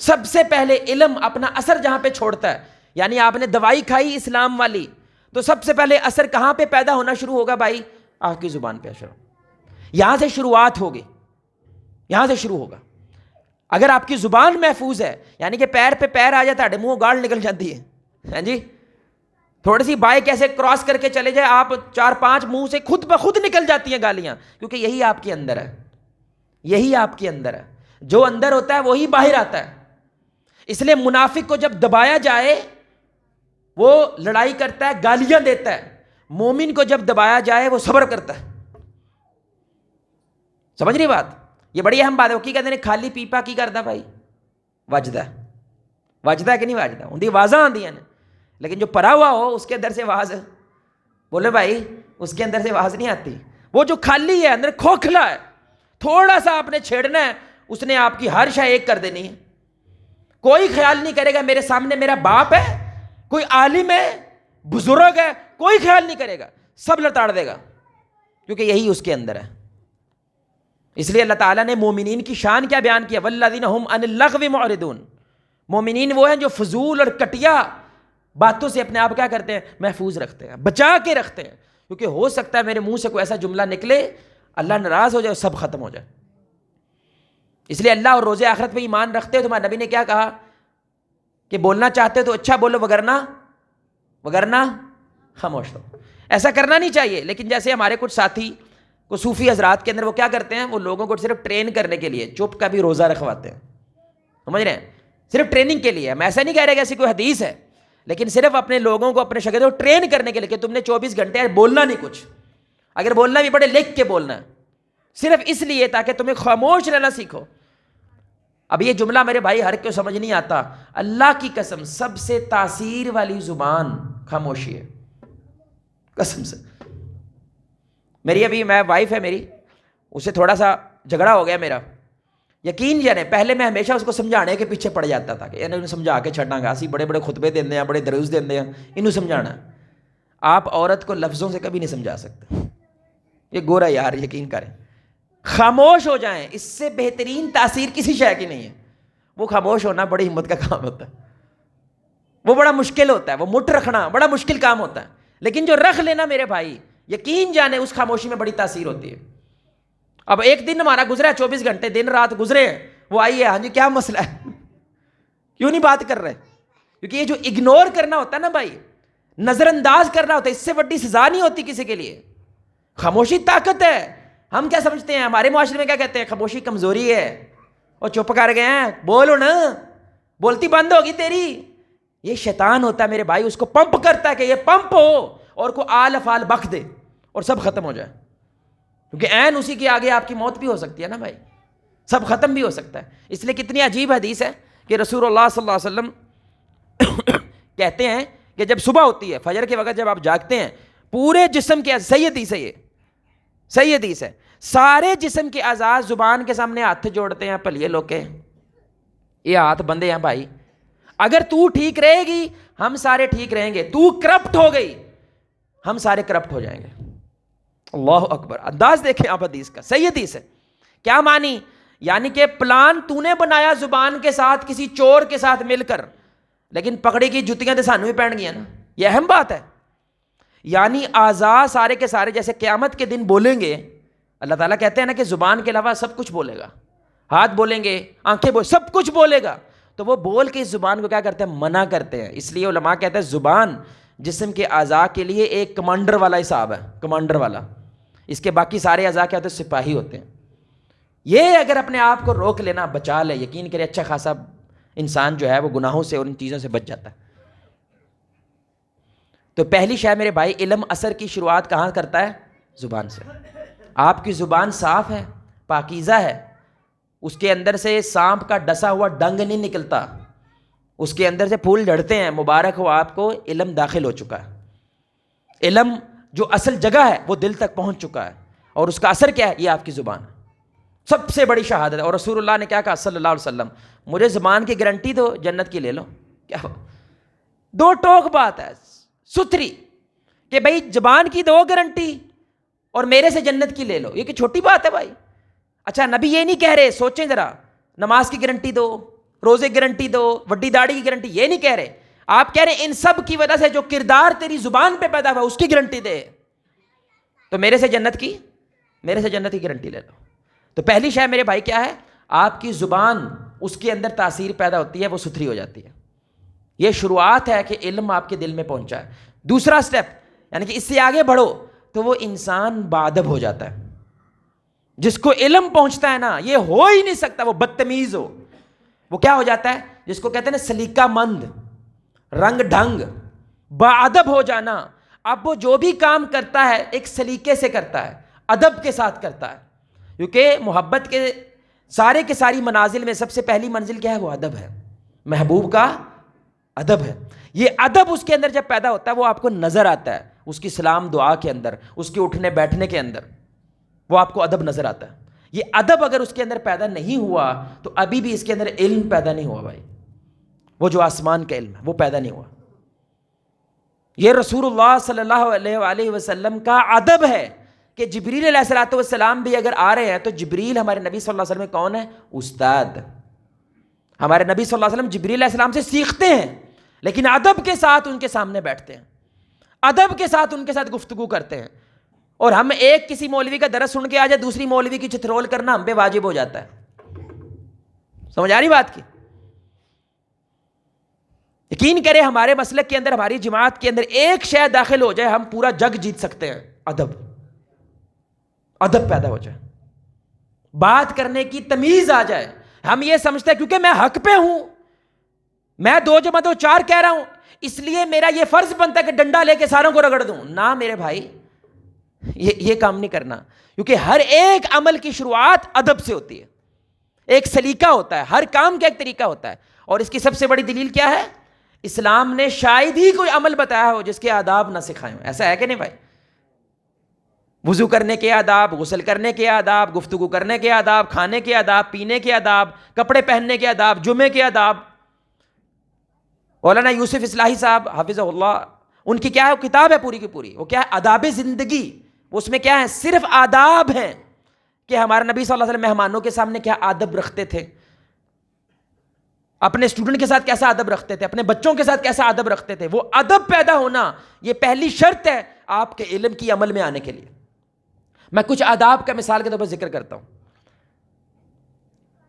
سب سے پہلے علم اپنا اثر جہاں پہ چھوڑتا ہے، یعنی آپ نے دوائی کھائی اسلام والی تو سب سے پہلے اثر کہاں پہ پیدا ہونا شروع ہوگا بھائی؟ آپ کی زبان پہ اثر. یہاں سے شروعات ہوگی، یہاں سے شروع ہوگا. اگر آپ کی زبان محفوظ ہے، یعنی کہ پیر پہ پیر آ جاتا ہے، منہ گاڑ نکل جاتی ہے، ہاں جی، تھوڑی سی بائک ایسے کراس کر کے چلے جائے آپ، 4-5 منہ سے خود بخود نکل جاتی ہیں گالیاں، کیونکہ یہی آپ کے اندر ہے، یہی آپ کے اندر ہے. جو اندر ہوتا ہے وہی باہر آتا ہے. اس لیے منافق کو جب دبایا جائے وہ لڑائی کرتا ہے، گالیاں دیتا ہے. مومن کو جب دبایا جائے وہ صبر کرتا ہے. سمجھ رہی بات؟ یہ بڑی اہم بات ہے. وہ کی کہتے ہیں خالی پیپا کی کرتا بھائی وجدہ ہے کہ نہیں وجدہ ان دی آوازاں آندی ہیں، لیکن جو پڑھا ہوا ہو اس کے اندر سے آواز بولے بھائی، اس کے اندر سے آواز نہیں آتی. وہ جو خالی ہے اندر کھوکھلا ہے، تھوڑا سا آپ نے چھیڑنا ہے اس نے آپ کی ہر شے ایک کر دینی ہے. کوئی خیال نہیں کرے گا میرے سامنے میرا باپ ہے، کوئی عالم ہے، بزرگ ہے، کوئی خیال نہیں کرے گا، سب لتاڑ دے گا، کیونکہ یہی اس کے اندر ہے. اس لیے اللہ تعالیٰ نے مومنین کی شان کیا بیان کیا؟ والذین هم عن اللغو معرضون. مومنین وہ ہیں جو فضول اور کٹیا باتوں سے اپنے آپ کیا کرتے ہیں؟ محفوظ رکھتے ہیں، بچا کے رکھتے ہیں. کیونکہ ہو سکتا ہے میرے منہ سے کوئی ایسا جملہ نکلے اللہ ناراض ہو جائے، سب ختم ہو جائے. اس لیے اللہ اور روز آخرت پہ ایمان رکھتے ہو. تمہارے نبی نے کیا کہا کہ بولنا چاہتے ہو تو اچھا بولو، وگرنہ خاموش رہو. ایسا کرنا نہیں چاہیے. لیکن جیسے ہمارے کچھ ساتھی کو صوفی حضرات کے اندر وہ کیا کرتے ہیں، وہ لوگوں کو صرف ٹرین کرنے کے لیے چپ کا بھی روزہ رکھواتے ہیں. سمجھ رہے ہیں؟ صرف ٹریننگ کے لیے. میں ایسا نہیں کہہ رہا کہ ایسی کوئی حدیث ہے، لیکن صرف اپنے لوگوں کو، اپنے شاگردوں کو ٹرین کرنے کے لیے کہ تم نے 24 گھنٹے بولنا نہیں کچھ، اگر بولنا بھی پڑے لکھ کے بولنا ہے، صرف اس لیے تاکہ تمہیں خاموش رہنا سیکھو. اب یہ جملہ میرے بھائی ہر کو سمجھ نہیں آتا. اللہ کی قسم سب سے تاثیر والی زبان خاموشی ہے، قسم سے. میری ابھی وائف ہے میری، اسے تھوڑا سا جھگڑا ہو گیا میرا، یقین جانے پہلے میں ہمیشہ اس کو سمجھانے کے پیچھے پڑ جاتا تھا کہ انہوں سمجھا کے چھڑنا گا، اسی بڑے بڑے خطبے دیندے ہیں، بڑے دروس دیندے ہیں، انہوں سمجھانا. آپ عورت کو لفظوں سے کبھی نہیں سمجھا سکتے، یہ گورا یار یقین کریں. خاموش ہو جائیں، اس سے بہترین تاثیر کسی شے کی نہیں ہے. وہ خاموش ہونا بڑی ہمت کا کام ہوتا ہے، وہ بڑا مشکل ہوتا ہے، وہ مٹھ رکھنا بڑا مشکل کام ہوتا ہے. لیکن جو رکھ لینا میرے بھائی، یقین جانے اس خاموشی میں بڑی تاثیر ہوتی ہے. اب ایک دن ہمارا گزرا ہے، 24 گھنٹے دن رات گزرے ہیں، وہ آئی ہے، ہاں جی کیا مسئلہ ہے، کیوں نہیں بات کر رہے؟ کیونکہ یہ جو اگنور کرنا ہوتا ہے نا بھائی، نظر انداز کرنا ہوتا ہے، اس سے بڑی سزا نہیں ہوتی کسی کے لیے. خاموشی طاقت ہے. ہم کیا سمجھتے ہیں، ہمارے معاشرے میں کیا کہتے ہیں، خاموشی کمزوری ہے، اور چپ کر گئے ہیں، بولو نا، بولتی بند ہوگی تیری. یہ شیطان ہوتا ہے میرے بھائی، اس کو پمپ کرتا ہے کہ یہ پمپ ہو اور کو آل افعال بک دے اور سب ختم ہو جائے. کیونکہ عین اسی کے آگے آپ کی موت بھی ہو سکتی ہے نا بھائی، سب ختم بھی ہو سکتا ہے. اس لیے کتنی عجیب حدیث ہے کہ رسول اللہ صلی اللہ علیہ وسلم کہتے ہیں کہ جب صبح ہوتی ہے فجر کے وقت جب آپ جاگتے ہیں پورے جسم کے صحیح حدیث ہے سارے جسم کے اعضاء زبان کے سامنے ہاتھ جوڑتے ہیں، پلیے لوکے یہ ہاتھ بندے ہیں بھائی، اگر تو ٹھیک رہے گی ہم سارے ٹھیک رہیں گے، تو کرپٹ ہو گئی ہم سارے کرپٹ ہو جائیں گے۔ اللہ اکبر، انداز دیکھیں آپ حدیث کا، صحیح حدیث ہے۔ کیا مانی؟ یعنی کہ پلان تو نے بنایا زبان کے ساتھ کسی چور کے ساتھ مل کر، لیکن پکڑی کی جتیاں تو سانو ہی پہن گیا نا، یہ اہم بات ہے۔ یعنی اعضاء سارے کے سارے جیسے قیامت کے دن بولیں گے، اللہ تعالیٰ کہتے ہیں نا کہ زبان کے علاوہ سب کچھ بولے گا، ہاتھ بولیں گے، آنکھیں سب کچھ بولے گا، تو وہ بول کے اس زبان کو کیا کرتے ہیں؟ منع کرتے ہیں۔ اس لیے علماء کہتے ہیں زبان جسم کے اعضاء کے لیے ایک کمانڈر والا حساب ہے، کمانڈر والا، اس کے باقی سارے اعضاء کیا ہوتے ہیں؟ سپاہی ہوتے ہیں۔ یہ اگر اپنے آپ کو روک لینا، بچا لے، یقین کرے اچھا خاصا انسان جو ہے وہ گناہوں سے اور ان چیزوں سے بچ جاتا ہے۔ تو پہلی شے میرے بھائی، علم اثر کی شروعات کہاں کرتا ہے؟ زبان سے۔ آپ کی زبان صاف ہے، پاکیزہ ہے، اس کے اندر سے سانپ کا ڈسا ہوا ڈنگ نہیں نکلتا، اس کے اندر سے پھول جھڑتے ہیں، مبارک ہو آپ کو، علم داخل ہو چکا ہے۔ علم جو اصل جگہ ہے وہ دل تک پہنچ چکا ہے، اور اس کا اثر کیا ہے؟ یہ آپ کی زبان ہے، سب سے بڑی شہادت ہے۔ اور رسول اللہ نے کیا کہا صلی اللہ علیہ وسلم؟ مجھے زبان کی گارنٹی دو، جنت کی لے لو۔ کیا دو ٹوک بات ہے ستھری کہ بھائی زبان کی دو گارنٹی اور میرے سے جنت کی لے لو، یہ کہ چھوٹی بات ہے بھائی؟ اچھا نبی یہ نہیں کہہ رہے، سوچیں ذرا، نماز کی گارنٹی دو، روزے کی گارنٹی دو، وڈی داڑھی کی گارنٹی، یہ نہیں کہہ رہے۔ آپ کہہ رہے ہیں ان سب کی وجہ سے جو کردار تیری زبان پہ پیدا ہوا اس کی گارنٹی دے، تو میرے سے جنت کی گارنٹی لے لو۔ تو پہلی شے میرے بھائی کیا ہے؟ آپ کی زبان، اس کے اندر تاثیر پیدا ہوتی ہے، وہ ستھری ہو جاتی ہے۔ یہ شروعات ہے کہ علم آپ کے دل میں پہنچا ہے۔ دوسرا سٹیپ، یعنی کہ اس سے آگے بڑھو تو وہ انسان باادب ہو جاتا ہے۔ جس کو علم پہنچتا ہے نا، یہ ہو ہی نہیں سکتا وہ بدتمیز ہو۔ وہ کیا ہو جاتا ہے؟ جس کو کہتے ہیں نا سلیقہ مند، رنگ ڈھنگ، باادب ہو جانا۔ اب وہ جو بھی کام کرتا ہے ایک سلیقے سے کرتا ہے، ادب کے ساتھ کرتا ہے، کیونکہ محبت کے ساری منازل میں سب سے پہلی منزل کیا ہے؟ وہ ادب ہے، محبوب کا ادب ہے۔ یہ ادب اس کے اندر جب پیدا ہوتا ہے وہ آپ کو نظر آتا ہے، اس کی سلام دعا کے اندر، اس کے اٹھنے بیٹھنے کے اندر، وہ آپ کو ادب نظر آتا ہے۔ یہ ادب اگر اس کے اندر پیدا نہیں ہوا تو ابھی بھی اس کے اندر علم پیدا نہیں ہوا بھائی، وہ جو آسمان کا علم ہے وہ پیدا نہیں ہوا۔ یہ رسول اللہ صلی اللہ علیہ وآلہ وسلم کا ادب ہے کہ جبریل علیہ الصلوۃ والسلام بھی اگر آ رہے ہیں تو جبریل ہمارے نبی صلی اللہ علیہ وسلم کون ہے؟ استاد۔ ہمارے نبی صلی اللہ علیہ وسلم جبریل علیہ السلام سے سیکھتے ہیں، لیکن ادب کے ساتھ ان کے سامنے بیٹھتے ہیں، ادب کے ساتھ ان کے ساتھ گفتگو کرتے ہیں۔ اور ہم ایک کسی مولوی کا درس سن کے آ جائے، دوسری مولوی کی چترول کرنا ہم پہ واجب ہو جاتا ہے۔ سمجھ آ رہی بات کی؟ یقین کرے ہمارے مسلک کے اندر، ہماری جماعت کے اندر ایک شے داخل ہو جائے ہم پورا جگ جیت سکتے ہیں۔ ادب پیدا ہو جائے، بات کرنے کی تمیز آ جائے، ہم یہ سمجھتے ہیں کیونکہ میں حق پہ ہوں، میں 2 + 2 = 4 کہہ رہا ہوں، اس لیے میرا یہ فرض بنتا ہے کہ ڈنڈا لے کے ساروں کو رگڑ دوں۔ نہ میرے بھائی، یہ کام نہیں کرنا، کیونکہ ہر ایک عمل کی شروعات ادب سے ہوتی ہے، ایک سلیقہ ہوتا ہے، ہر کام کا ایک طریقہ ہوتا ہے۔ اور اس کی سب سے بڑی دلیل کیا ہے؟ اسلام نے شاید ہی کوئی عمل بتایا ہو جس کے آداب نہ سکھائے ہوں، ایسا ہے کہ نہیں بھائی؟ وضو کرنے کے آداب، غسل کرنے کے آداب، گفتگو کرنے کے آداب، کھانے کے آداب، پینے کے آداب، کپڑے پہننے کے آداب، جمعے کے آداب۔ مولانا یوسف اصلاحی صاحب حافظہ اللہ، ان کی کیا ہے کتاب ہے پوری کی پوری، وہ کیا ہے؟ آداب زندگی۔ اس میں کیا ہے؟ صرف آداب ہیں کہ ہمارے نبی صلی اللہ علیہ وسلم مہمانوں کے سامنے کیا آدب رکھتے تھے، اپنے اسٹوڈنٹ کے ساتھ کیسا ادب رکھتے تھے، اپنے بچوں کے ساتھ کیسا ادب رکھتے تھے۔ وہ ادب پیدا ہونا یہ پہلی شرط ہے آپ کے علم کی عمل میں آنے کے لیے۔ میں کچھ آداب کا مثال کے طور پر ذکر کرتا ہوں۔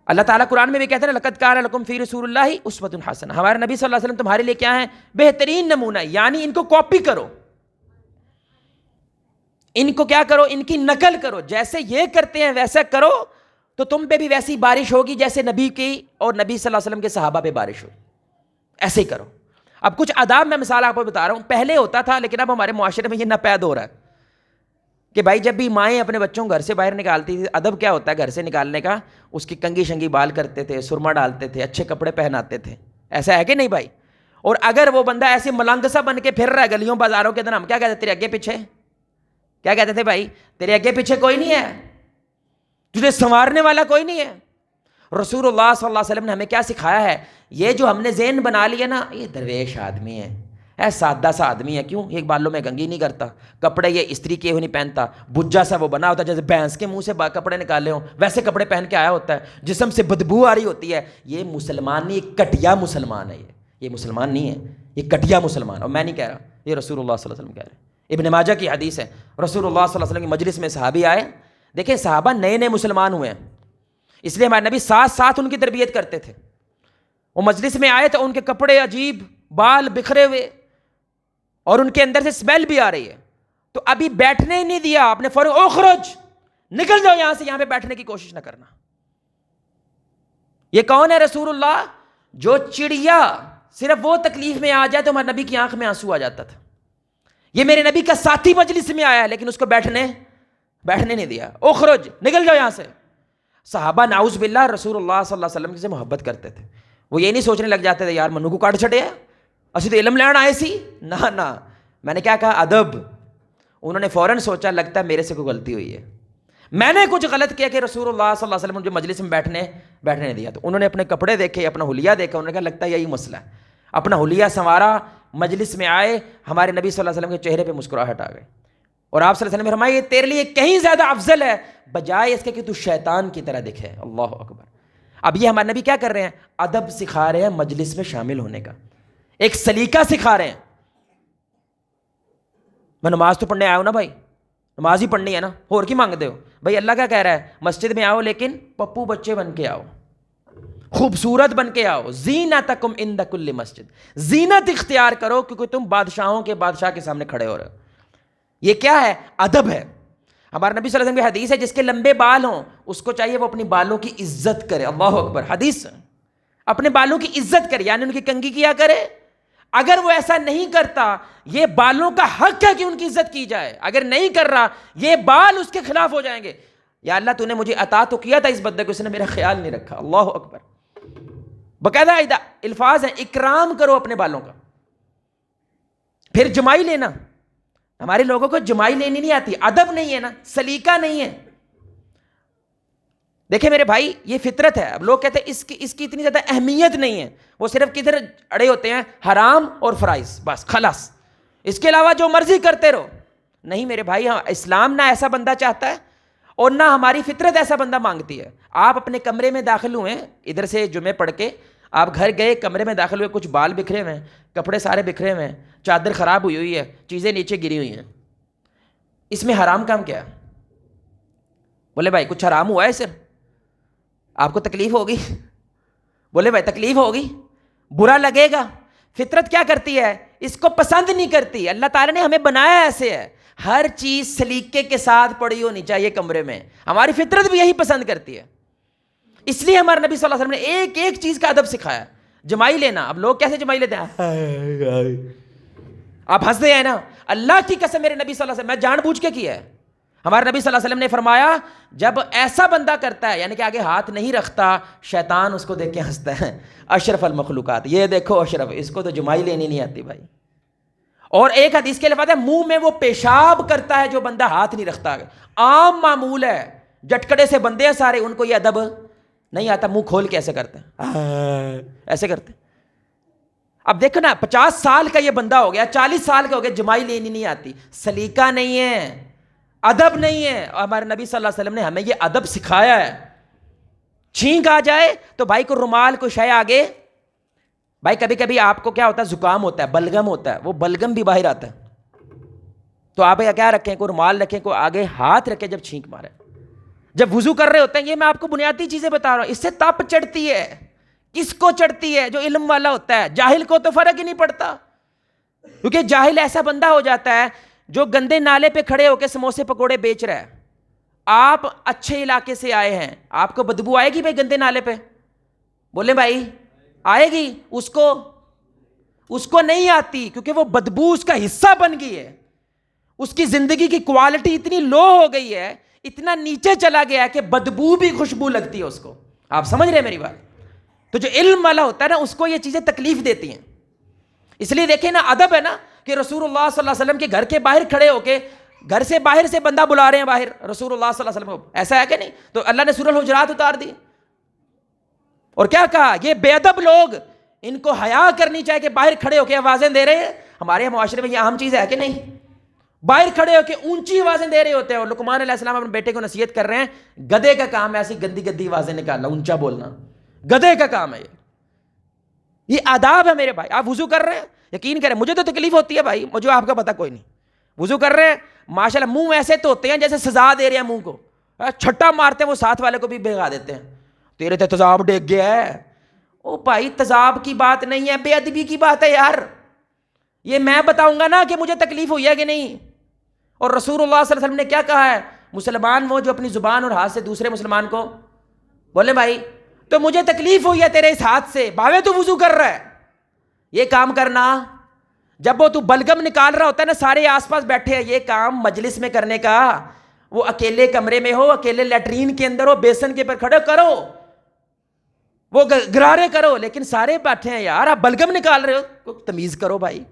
اللہ تعالیٰ قرآن میں بھی کہتے ہیں لقد کان لکم فی رسول اللہ اسوۃ حسنہ، ہمارے نبی صلی اللہ علیہ وسلم تمہارے لیے کیا ہیں؟ بہترین نمونہ، یعنی ان کو کاپی کرو، ان کو کیا کرو؟ ان کی نقل کرو، جیسے یہ کرتے ہیں ویسا کرو تو تم پہ بھی ویسی بارش ہوگی جیسے نبی کی اور نبی صلی اللہ علیہ وسلم کے صحابہ پہ بارش ہوئی، ایسے ہی کرو۔ اب کچھ آداب میں مثال آپ کو بتا رہا ہوں، پہلے ہوتا تھا لیکن اب ہمارے معاشرے میں یہ ناپید ہو رہا ہے کہ بھائی جب بھی مائیں اپنے بچوں کو گھر سے باہر نکالتی تھی، ادب کیا ہوتا ہے گھر سے نکالنے کا؟ اس کی کنگھی شنگھی بال کرتے تھے، سرما ڈالتے تھے، اچھے کپڑے پہناتے تھے، ایسا ہے کہ نہیں بھائی؟ اور اگر وہ بندہ ایسے ملنگ سا بن کے پھر رہا ہے گلیوں بازاروں کے اندر، ہم کیا کہتے تھے؟ تیرے آگے پیچھے، کیا کہتے تھے بھائی؟ تیرے آگے پیچھے کوئی نہیں ہے، تجھے سنوارنے والا کوئی نہیں ہے۔ رسول اللہ صلی اللہ علیہ وسلم نے ہمیں کیا سکھایا ہے؟ یہ جو ہم نے ذہن بنا لیا نا، یہ درویش آدمی ہے، سادہ سا آدمی ہے، کیوں؟ ایک بالوں میں کنگھی نہیں کرتا، کپڑے یہ استری کیے ہوئے نہیں پہنتا، بجا سا وہ بنا ہوتا ہے جیسے بھینس کے منہ سے کپڑے نکالے ہوں، ویسے کپڑے پہن کے آیا ہوتا ہے، جسم سے بدبو آ رہی ہوتی ہے، یہ مسلمان نہیں، یہ کٹیا مسلمان ہے، یہ مسلمان نہیں ہے، یہ کٹیا مسلمان۔ اور میں نہیں کہہ رہا، یہ رسول اللہ صلی اللہ علیہ وسلم کہہ رہے ہیں، ابن ماجہ کی حدیث ہے۔ رسول اللہ صلی اللہ علیہ وسلم کی مجلس میں صحابی آئے، دیکھیں صحابہ نئے نئے مسلمان ہوئے ہیں، اس لیے ہمارے نبی ساتھ ساتھ ان کی تربیت کرتے تھے۔ وہ مجلس میں آئے تو ان کے کپڑے عجیب، بال بکھرے ہوئے، اور ان کے اندر سے اسمیل بھی آ رہی ہے، تو ابھی بیٹھنے ہی نہیں دیا آپ نے، فوراً اخرج، نکل جاؤ یہاں سے، یہاں پہ بیٹھنے کی کوشش نہ کرنا۔ یہ کون ہے رسول اللہ؟ جو چڑیا صرف وہ تکلیف میں آ جائے تو ہمارے نبی کی آنکھ میں آنسو آ جاتا تھا۔ یہ میرے نبی کا ساتھی مجلس میں آیا ہے لیکن اس کو بیٹھنے نہیں دیا، اخرج، نکل جاؤ یہاں سے۔ صحابہ نعوذ باللہ رسول اللہ صلی اللہ علیہ وسلم سے محبت کرتے تھے، وہ یہ نہیں سوچنے لگ جاتے تھے یار منو کو کاٹ چھڑے اسی تو علم لین آئے سی، نہ میں نے کیا کہا؟ ادب۔ انہوں نے فوراً سوچا لگتا ہے میرے سے کوئی غلطی ہوئی ہے، میں نے کچھ غلط کیا کہ رسول اللہ صلی اللہ علیہ وسلم مجھے مجلس میں بیٹھنے نہیں دیا۔ تو انہوں نے اپنے کپڑے دیکھے، اپنا حلیہ دیکھا، انہوں نے کہا لگتا ہے یہی مسئلہ ہے، اپنا حلیہ سنوارا، مجلس میں آئے، ہمارے نبی صلی اللہ علیہ وسلم کے چہرے پہ مسکراہٹ آ گئی، اور آپ صلی اللہ علیہ وسلم نے فرمایا یہ تیرے لیے کہیں زیادہ افضل ہے بجائے اس کے کہ تو شیطان کی طرح دکھے۔ اللہ اکبر۔ اب یہ ہمارے نبی کیا کر رہے ہیں؟ ادب سکھا رہے ہیں مجلس میں شامل ہونے کا، ایک سلیقہ سکھا رہے ہیں۔ میں نماز تو پڑھنے آیا ہوں نا بھائی، نماز ہی پڑھنی ہے نا، اور کی مانگتے ہو بھائی؟ اللہ کیا کہہ رہا ہے؟ مسجد میں آؤ لیکن پپو بچے بن کے آؤ، خوبصورت بن کے آؤ، زینتکم عند کل مسجد، زینت اختیار کرو کیونکہ تم بادشاہوں کے بادشاہ کے سامنے کھڑے ہو رہے ہو۔ یہ کیا ہے؟ ادب ہے۔ ہمارے نبی صلی اللہ علیہ وسلم کی حدیث ہے جس کے لمبے بال ہوں اس کو چاہیے وہ اپنی بالوں کی عزت کرے۔ اللہ اکبر، حدیث، اپنے بالوں کی عزت کرے، یعنی ان کی کنگھی کیا کرے۔ اگر وہ ایسا نہیں کرتا، یہ بالوں کا حق ہے کہ ان کی عزت کی جائے، اگر نہیں کر رہا یہ بال اس کے خلاف ہو جائیں گے۔ یا اللہ تو نے مجھے عطا تو کیا تھا اس بندے کو، اس نے میرا خیال نہیں رکھا۔ اللہ اکبر۔ باقاعدہ الفاظ ہیں، اکرام کرو اپنے بالوں کا۔ پھر جمائی لینا، ہمارے لوگوں کو جمائی لینی نہیں آتی، ادب نہیں ہے نا، سلیقہ نہیں ہے۔ دیکھیں میرے بھائی یہ فطرت ہے۔ اب لوگ کہتے ہیں اس کی اتنی زیادہ اہمیت نہیں ہے، وہ صرف کدھر اڑے ہوتے ہیں؟ حرام اور فرائض، بس خلاص، اس کے علاوہ جو مرضی کرتے رہو۔ نہیں میرے بھائی، اسلام نہ ایسا بندہ چاہتا ہے اور نہ ہماری فطرت ایسا بندہ مانگتی ہے۔ آپ اپنے کمرے میں داخل ہوئے، ادھر سے جمعے پڑھ کے آپ گھر گئے، کمرے میں داخل ہوئے، کچھ بال بکھرے ہوئے ہیں، کپڑے سارے بکھرے ہوئے ہیں، چادر خراب ہوئی ہے، چیزیں نیچے گری ہوئی ہیں، اس میں حرام کام کیا ہے؟ بولے بھائی کچھ حرام ہوا ہے سر؟ آپ کو تکلیف ہوگی؟ بولے بھائی تکلیف ہوگی، برا لگے گا۔ فطرت کیا کرتی ہے؟ اس کو پسند نہیں کرتی۔ اللہ تعالیٰ نے ہمیں بنایا ایسے ہے، ہر چیز سلیقے کے ساتھ پڑی ہونی چاہیے کمرے میں، ہماری فطرت بھی یہی پسند کرتی ہے۔ اس لیے ہمارے نبی صلی اللہ علیہ وسلم نے ایک ایک چیز کا ادب سکھایا۔ جمائی لینا، اب لوگ کیسے جمائی لیتے ہیں؟ آپ ہنستے ہیں نا، اللہ کی قسم میرے نبی صلی اللہ علیہ وسلم، میں جان بوجھ کے کیا ہے۔ ہمارے نبی صلی اللہ علیہ وسلم نے فرمایا جب ایسا بندہ کرتا ہے، یعنی کہ آگے ہاتھ نہیں رکھتا، شیطان اس کو دیکھ کے ہنستا ہے، اشرف المخلوقات، یہ دیکھو اشرف، اس کو تو جمائی لینی نہیں آتی بھائی۔ اور ایک حدیث کے لفظ ہے منہ میں وہ پیشاب کرتا ہے جو بندہ ہاتھ نہیں رکھتا، عام معمول ہے، جٹکڑے سے بندے ہیں سارے، ان کو یہ ادب نہیں آتا، منہ کھول کے ایسے کرتے ہیں، ایسے کرتے ہیں۔ اب دیکھو نا 50 سال کا یہ بندہ ہو گیا، 40 سال کا ہو گیا، جمائی لینی نہیں آتی، سلیقہ نہیں ہے، ادب نہیں ہے۔ اور ہمارے نبی صلی اللہ علیہ وسلم نے ہمیں یہ ادب سکھایا ہے۔ چھینک آ جائے تو بھائی کو رومال کو شے آگے، بھائی کبھی کبھی آپ کو کیا ہوتا ہے، زکام ہوتا ہے، بلغم ہوتا ہے، وہ بلغم بھی باہر آتا ہے، تو آپ کیا رکھیں، کوئی رومال رکھیں، کوئی آگے ہاتھ رکھیں جب چھینک مارے، جب وضو کر رہے ہوتے ہیں۔ یہ میں آپ کو بنیادی چیزیں بتا رہا ہوں، اس سے تپ چڑھتی ہے۔ کس کو چڑھتی ہے؟ جو علم والا ہوتا ہے، جاہل کو تو فرق ہی نہیں پڑتا، کیونکہ جاہل ایسا بندہ ہو جاتا ہے جو گندے نالے پہ کھڑے ہو کے سموسے پکوڑے بیچ رہا ہے۔ آپ اچھے علاقے سے آئے ہیں، آپ کو بدبو آئے گی بھائی گندے نالے پہ؟ بولے بھائی آئے گی؟ اس کو نہیں آتی، کیونکہ وہ بدبو اس کا حصہ بن گئی ہے۔ اس کی زندگی کی کوالٹی اتنی لو ہو گئی ہے، اتنا نیچے چلا گیا ہے کہ بدبو بھی خوشبو لگتی ہے اس کو۔ آپ سمجھ رہے ہیں میری بات؟ تو جو علم والا ہوتا ہے نا، اس کو یہ چیزیں تکلیف دیتی ہیں۔ اس لیے دیکھیں نا ادب ہے نا کہ رسول اللہ صلی اللہ علیہ وسلم کے گھر کے باہر کھڑے ہو کے گھر سے باہر سے بندہ بلا رہے ہیں باہر رسول اللہ صلی اللہ علیہ وسلم کو, ایسا ہے کہ نہیں؟ تو اللہ نے سورہ الحجرات اتار دی اور کیا کہا یہ بے ادب لوگ ان کو حیا کرنی چاہیے کہ باہر کھڑے ہو کے آوازیں دے رہے ہیں. ہمارے معاشرے میں یہ اہم چیز ہے کہ نہیں؟ باہر کھڑے ہو کے اونچی آوازیں دے رہے ہوتے ہیں. اور لقمان علیہ السلام اپنے بیٹے کو نصیحت کر رہے ہیں, گدھے کا کام ہے ایسی گندی گندی آوازیں نکالنا, اونچا بولنا, گدھے کا کام ہے یہ آداب ہے میرے بھائی. آپ وضو کر رہے ہیں, یقین کریں مجھے تو تکلیف ہوتی ہے بھائی, مجھے آپ کا پتہ کوئی نہیں. وضو کر رہے ہیں ماشاءاللہ منہ ایسے تو ہوتے ہیں جیسے سزا دے رہے ہیں منہ کو, چھٹا مارتے ہیں وہ ساتھ والے کو بھی بھگا دیتے ہیں, تیرے تے تیزاب ڈگ گیا ہے. او بھائی تیزاب کی بات نہیں ہے, بے ادبی کی بات ہے یار. یہ میں بتاؤں گا نا کہ مجھے تکلیف ہوئی ہے کہ نہیں. اور رسول اللہ صلی اللہ علیہ وسلم نے کیا کہا ہے, مسلمان وہ جو اپنی زبان اور ہاتھ سے دوسرے مسلمان کو بولے بھائی تو مجھے تکلیف ہوئی ہے تیرے اس ہاتھ سے, باوے تو وضو کر رہا ہے یہ کام کرنا. جب وہ تو بلگم نکال رہا ہوتا ہے نا, سارے آس پاس بیٹھے ہیں, یہ کام مجلس میں کرنے کا, وہ اکیلے کمرے میں ہو, اکیلے لیٹرین کے اندر ہو, بیسن کے پر کھڑے کرو, وہ گرارے کرو, لیکن سارے بیٹھے ہیں یار, آپ بلگم نکال رہے ہو, تمیز کرو بھائی.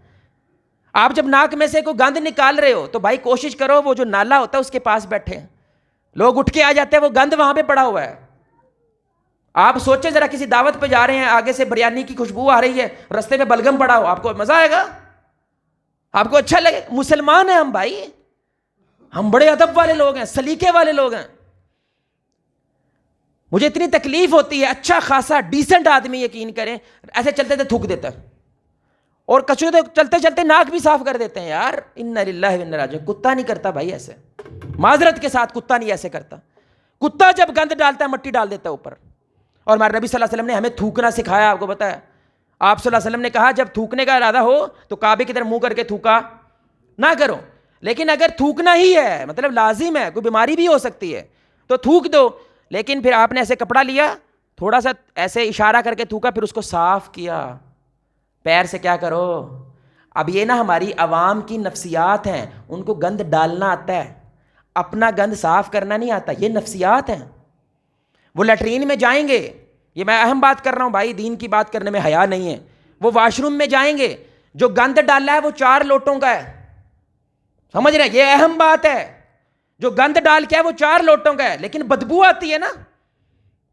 آپ جب ناک میں سے کوئی گند نکال رہے ہو تو بھائی کوشش کرو وہ جو نالا ہوتا ہے اس کے پاس بیٹھے ہیں. لوگ اٹھ کے آ جاتے ہیں, وہ گند وہاں پہ پڑا ہوا ہے. آپ سوچیں ذرا کسی دعوت پہ جا رہے ہیں, آگے سے بریانی کی خوشبو آ رہی ہے, رستے میں بلگم پڑا ہو, آپ کو مزہ آئے گا؟ آپ کو اچھا لگے؟ مسلمان ہیں ہم بھائی, ہم بڑے ادب والے لوگ ہیں, سلیقے والے لوگ ہیں. مجھے اتنی تکلیف ہوتی ہے, اچھا خاصا ڈیسنٹ آدمی یقین کریں ایسے چلتے تھے تھوک دیتا ہے, اور کچرے تو چلتے چلتے ناک بھی صاف کر دیتے ہیں یار. انا للہ و انا راجعون. کتا نہیں کرتا بھائی ایسے, معذرت کے ساتھ کتا نہیں ایسے کرتا. کتا جب گند ڈالتا ہے مٹی ڈال دیتا ہے اوپر. اور ہمارے نبی صلی اللہ علیہ وسلم نے ہمیں تھوکنا سکھایا, آپ کو پتا ہے. آپ صلی اللہ علیہ وسلم نے کہا جب تھوکنے کا ارادہ ہو تو کعبے کی طرف منہ کر کے تھوکا نہ کرو, لیکن اگر تھوکنا ہی ہے مطلب لازم ہے, کوئی بیماری بھی ہو سکتی ہے تو تھوک دو, لیکن پھر آپ نے ایسے کپڑا لیا, تھوڑا سا ایسے اشارہ کر کے تھوکا, پھر اس کو صاف کیا پیر سے. کیا کرو اب یہ نا ہماری عوام کی نفسیات ہیں, ان کو گند ڈالنا آتا ہے, اپنا گند صاف کرنا نہیں آتا. یہ نفسیات ہیں. وہ لیٹرین میں جائیں گے, یہ میں اہم بات کر رہا ہوں بھائی, دین کی بات کرنے میں حیا نہیں ہے. وہ واش روم میں جائیں گے, جو گند ڈالا ہے وہ 4 لوٹوں کا ہے, سمجھ رہے ہیں؟ یہ اہم بات ہے. جو گند ڈال کے ہے وہ 4 لوٹوں کا ہے, لیکن بدبو آتی ہے نا.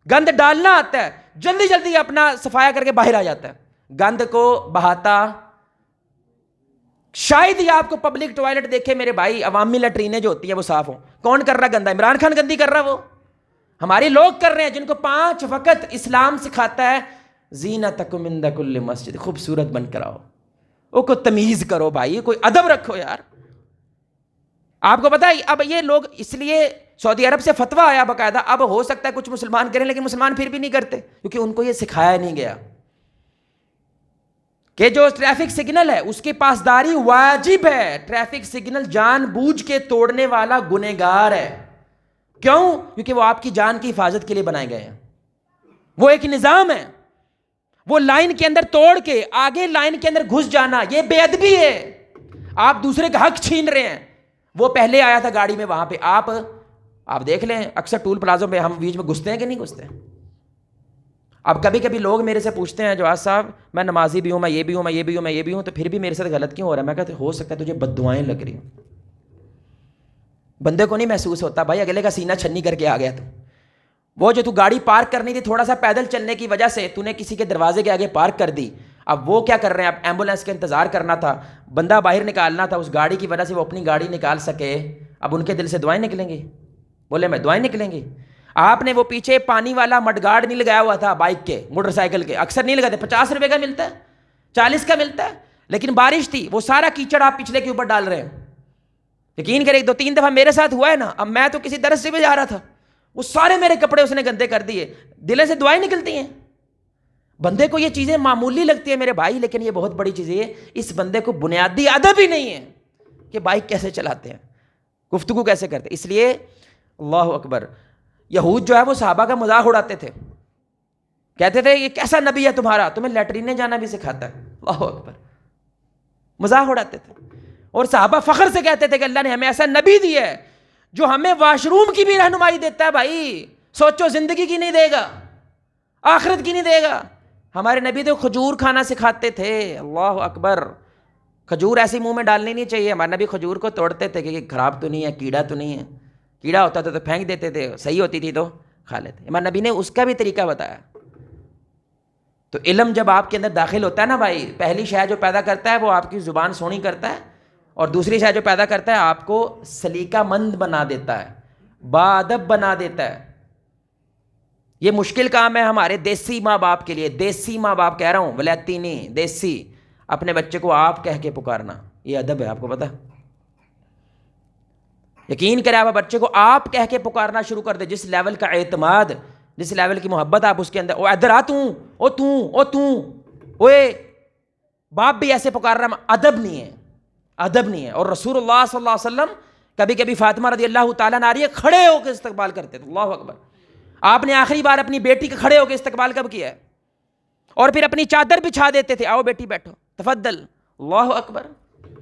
گند ڈالنا آتا ہے, جلدی جلدی اپنا صفایا کر کے باہر آ جاتا ہے, گند کو بہاتا. شاید ہی آپ کو پبلک ٹوائلٹ دیکھے میرے بھائی, عوامی لیٹرینیں جو ہوتی ہیں وہ صاف ہوں. کون کر رہا گندا؟ عمران خان گندی کر رہا, وہ ہمارے لوگ کر رہے ہیں جن کو 5 وقت اسلام سکھاتا ہے زینتکم عند کل مسجد, خوبصورت بن کر آؤ. وہ کو تمیز کرو بھائی, کوئی ادب رکھو یار. آپ کو پتا ہے اب یہ لوگ, اس لیے سعودی عرب سے فتویٰ آیا باقاعدہ, اب ہو سکتا ہے کچھ مسلمان کریں لیکن مسلمان پھر بھی نہیں کرتے, کیونکہ ان کو یہ سکھایا نہیں گیا کہ جو ٹریفک سگنل ہے اس کی پاسداری واجب ہے. ٹریفک سگنل جان بوجھ کے توڑنے والا گنہگار ہے. کیوں؟ کیونکہ وہ آپ کی جان کی حفاظت کے لیے بنائے گئے ہیں, وہ ایک نظام ہے. وہ لائن کے اندر توڑ کے آگے لائن کے اندر گھس جانا یہ بے ادبی ہے. آپ دوسرے کا حق چھین رہے ہیں. وہ پہلے آیا تھا گاڑی میں, وہاں پہ آپ دیکھ لیں اکثر ٹول پلازوں پہ ہم بیچ میں گھستے ہیں کہ نہیں گھستے. اب کبھی کبھی لوگ میرے سے پوچھتے ہیں جواز صاحب میں نمازی بھی ہوں, میں یہ بھی ہوں, میں یہ بھی ہوں, میں یہ بھی ہوں, تو پھر بھی میرے ساتھ غلط کیوں ہو رہا ہے؟ میں کہتے ہو سکتا ہے تجھے بد دعائیں لگ رہی ہوں. بندے کو نہیں محسوس ہوتا بھائی, اگلے کا سینہ چھنی کر کے آ گیا. تو وہ جو تو گاڑی پارک کرنی تھی تھوڑا سا پیدل چلنے کی وجہ سے تو نے کسی کے دروازے کے آگے پارک کر دی. اب وہ کیا کر رہے ہیں, اب ایمبولینس کا انتظار کرنا تھا, بندہ باہر نکالنا تھا, اس گاڑی کی وجہ سے وہ اپنی گاڑی نکال سکے. اب ان کے دل سے دعائیں نکلیں گی؟ بولے میں دعائیں نکلیں گی. آپ نے وہ پیچھے پانی والا مڈ گارڈ نہیں لگایا ہوا تھا بائک کے, موٹر سائیکل کے, اکثر نہیں لگاتے, 50 روپے کا ملتا ہے, 40 کا ملتا ہے, لیکن بارش تھی, وہ سارا کیچڑ آپ پچھلے کے اوپر ڈال رہے ہیں. یقین کریں 2-3 دفعہ میرے ساتھ ہوا ہے نا. اب میں تو کسی درس سے بھی جا رہا تھا, وہ سارے میرے کپڑے اس نے گندے کر دیے. دل سے دعائیں نکلتی ہیں. بندے کو یہ چیزیں معمولی لگتی ہیں میرے بھائی, لیکن یہ بہت بڑی چیز ہے. اس بندے کو بنیادی ادب ہی نہیں ہے کہ بائک کیسے چلاتے ہیں, گفتگو کیسے کرتے. اس لیے اللہ اکبر, یہود جو ہے وہ صحابہ کا مذاق اڑاتے تھے, کہتے تھے یہ کیسا نبی ہے تمہارا, تمہیں لیٹرینے جانا بھی سکھاتا ہے. اللہ اکبر, مذاق اڑاتے تھے. اور صحابہ فخر سے کہتے تھے کہ اللہ نے ہمیں ایسا نبی دیا ہے جو ہمیں واش روم کی بھی رہنمائی دیتا ہے. بھائی سوچو, زندگی کی نہیں دے گا, آخرت کی نہیں دے گا, ہمارے نبی تو کھجور کھانا سکھاتے تھے، اللہ اکبر، کھجور ایسی منہ میں ڈالنی نہیں چاہیے. ہمارے نبی کھجور کو توڑتے تھے کہ خراب تو نہیں ہے، کیڑا تو نہیں ہے، کیڑا ہوتا تھا تو پھینک دیتے تھے، صحیح ہوتی تھی تو کھا لیتے. ہمارے نبی نے اس کا بھی طریقہ بتایا. تو علم جب آپ کے اندر داخل ہوتا ہے نا بھائی، پہلی شے جو پیدا کرتا ہے وہ آپ کی زبان سونی کرتا ہے، اور دوسری شے جو پیدا کرتا ہے آپ کو سلیقہ مند بنا دیتا ہے، باادب بنا دیتا ہے. یہ مشکل کام ہے ہمارے دیسی ماں باپ کے لیے، دیسی ماں باپ کہہ رہا ہوں، ولیتی نہیں، دیسی. اپنے بچے کو آپ کہہ کے پکارنا یہ ادب ہے، آپ کو پتا. یقین کرے آپ بچے کو آپ کہہ کے پکارنا شروع کر دے. جس لیول کا اعتماد، جس لیول کی محبت آپ اس کے اندر، او ادھر آ توں، او توں، او توں، اوے. باپ بھی ایسے پکار رہا ہے، ادب نہیں ہے، ادب نہیں ہے. اور رسول اللہ صلی اللہ علیہ وسلم کبھی کبھی فاطمہ رضی اللہ تعالیٰ عنہ کھڑے ہو کے استقبال کرتے تھے. اللہ اکبر. آپ نے آخری بار اپنی بیٹی کا کھڑے ہو کے استقبال کب کیا ہے؟ اور پھر اپنی چادر بچھا دیتے تھے، آؤ بیٹی بیٹھو، تفضل. اللہ اکبر.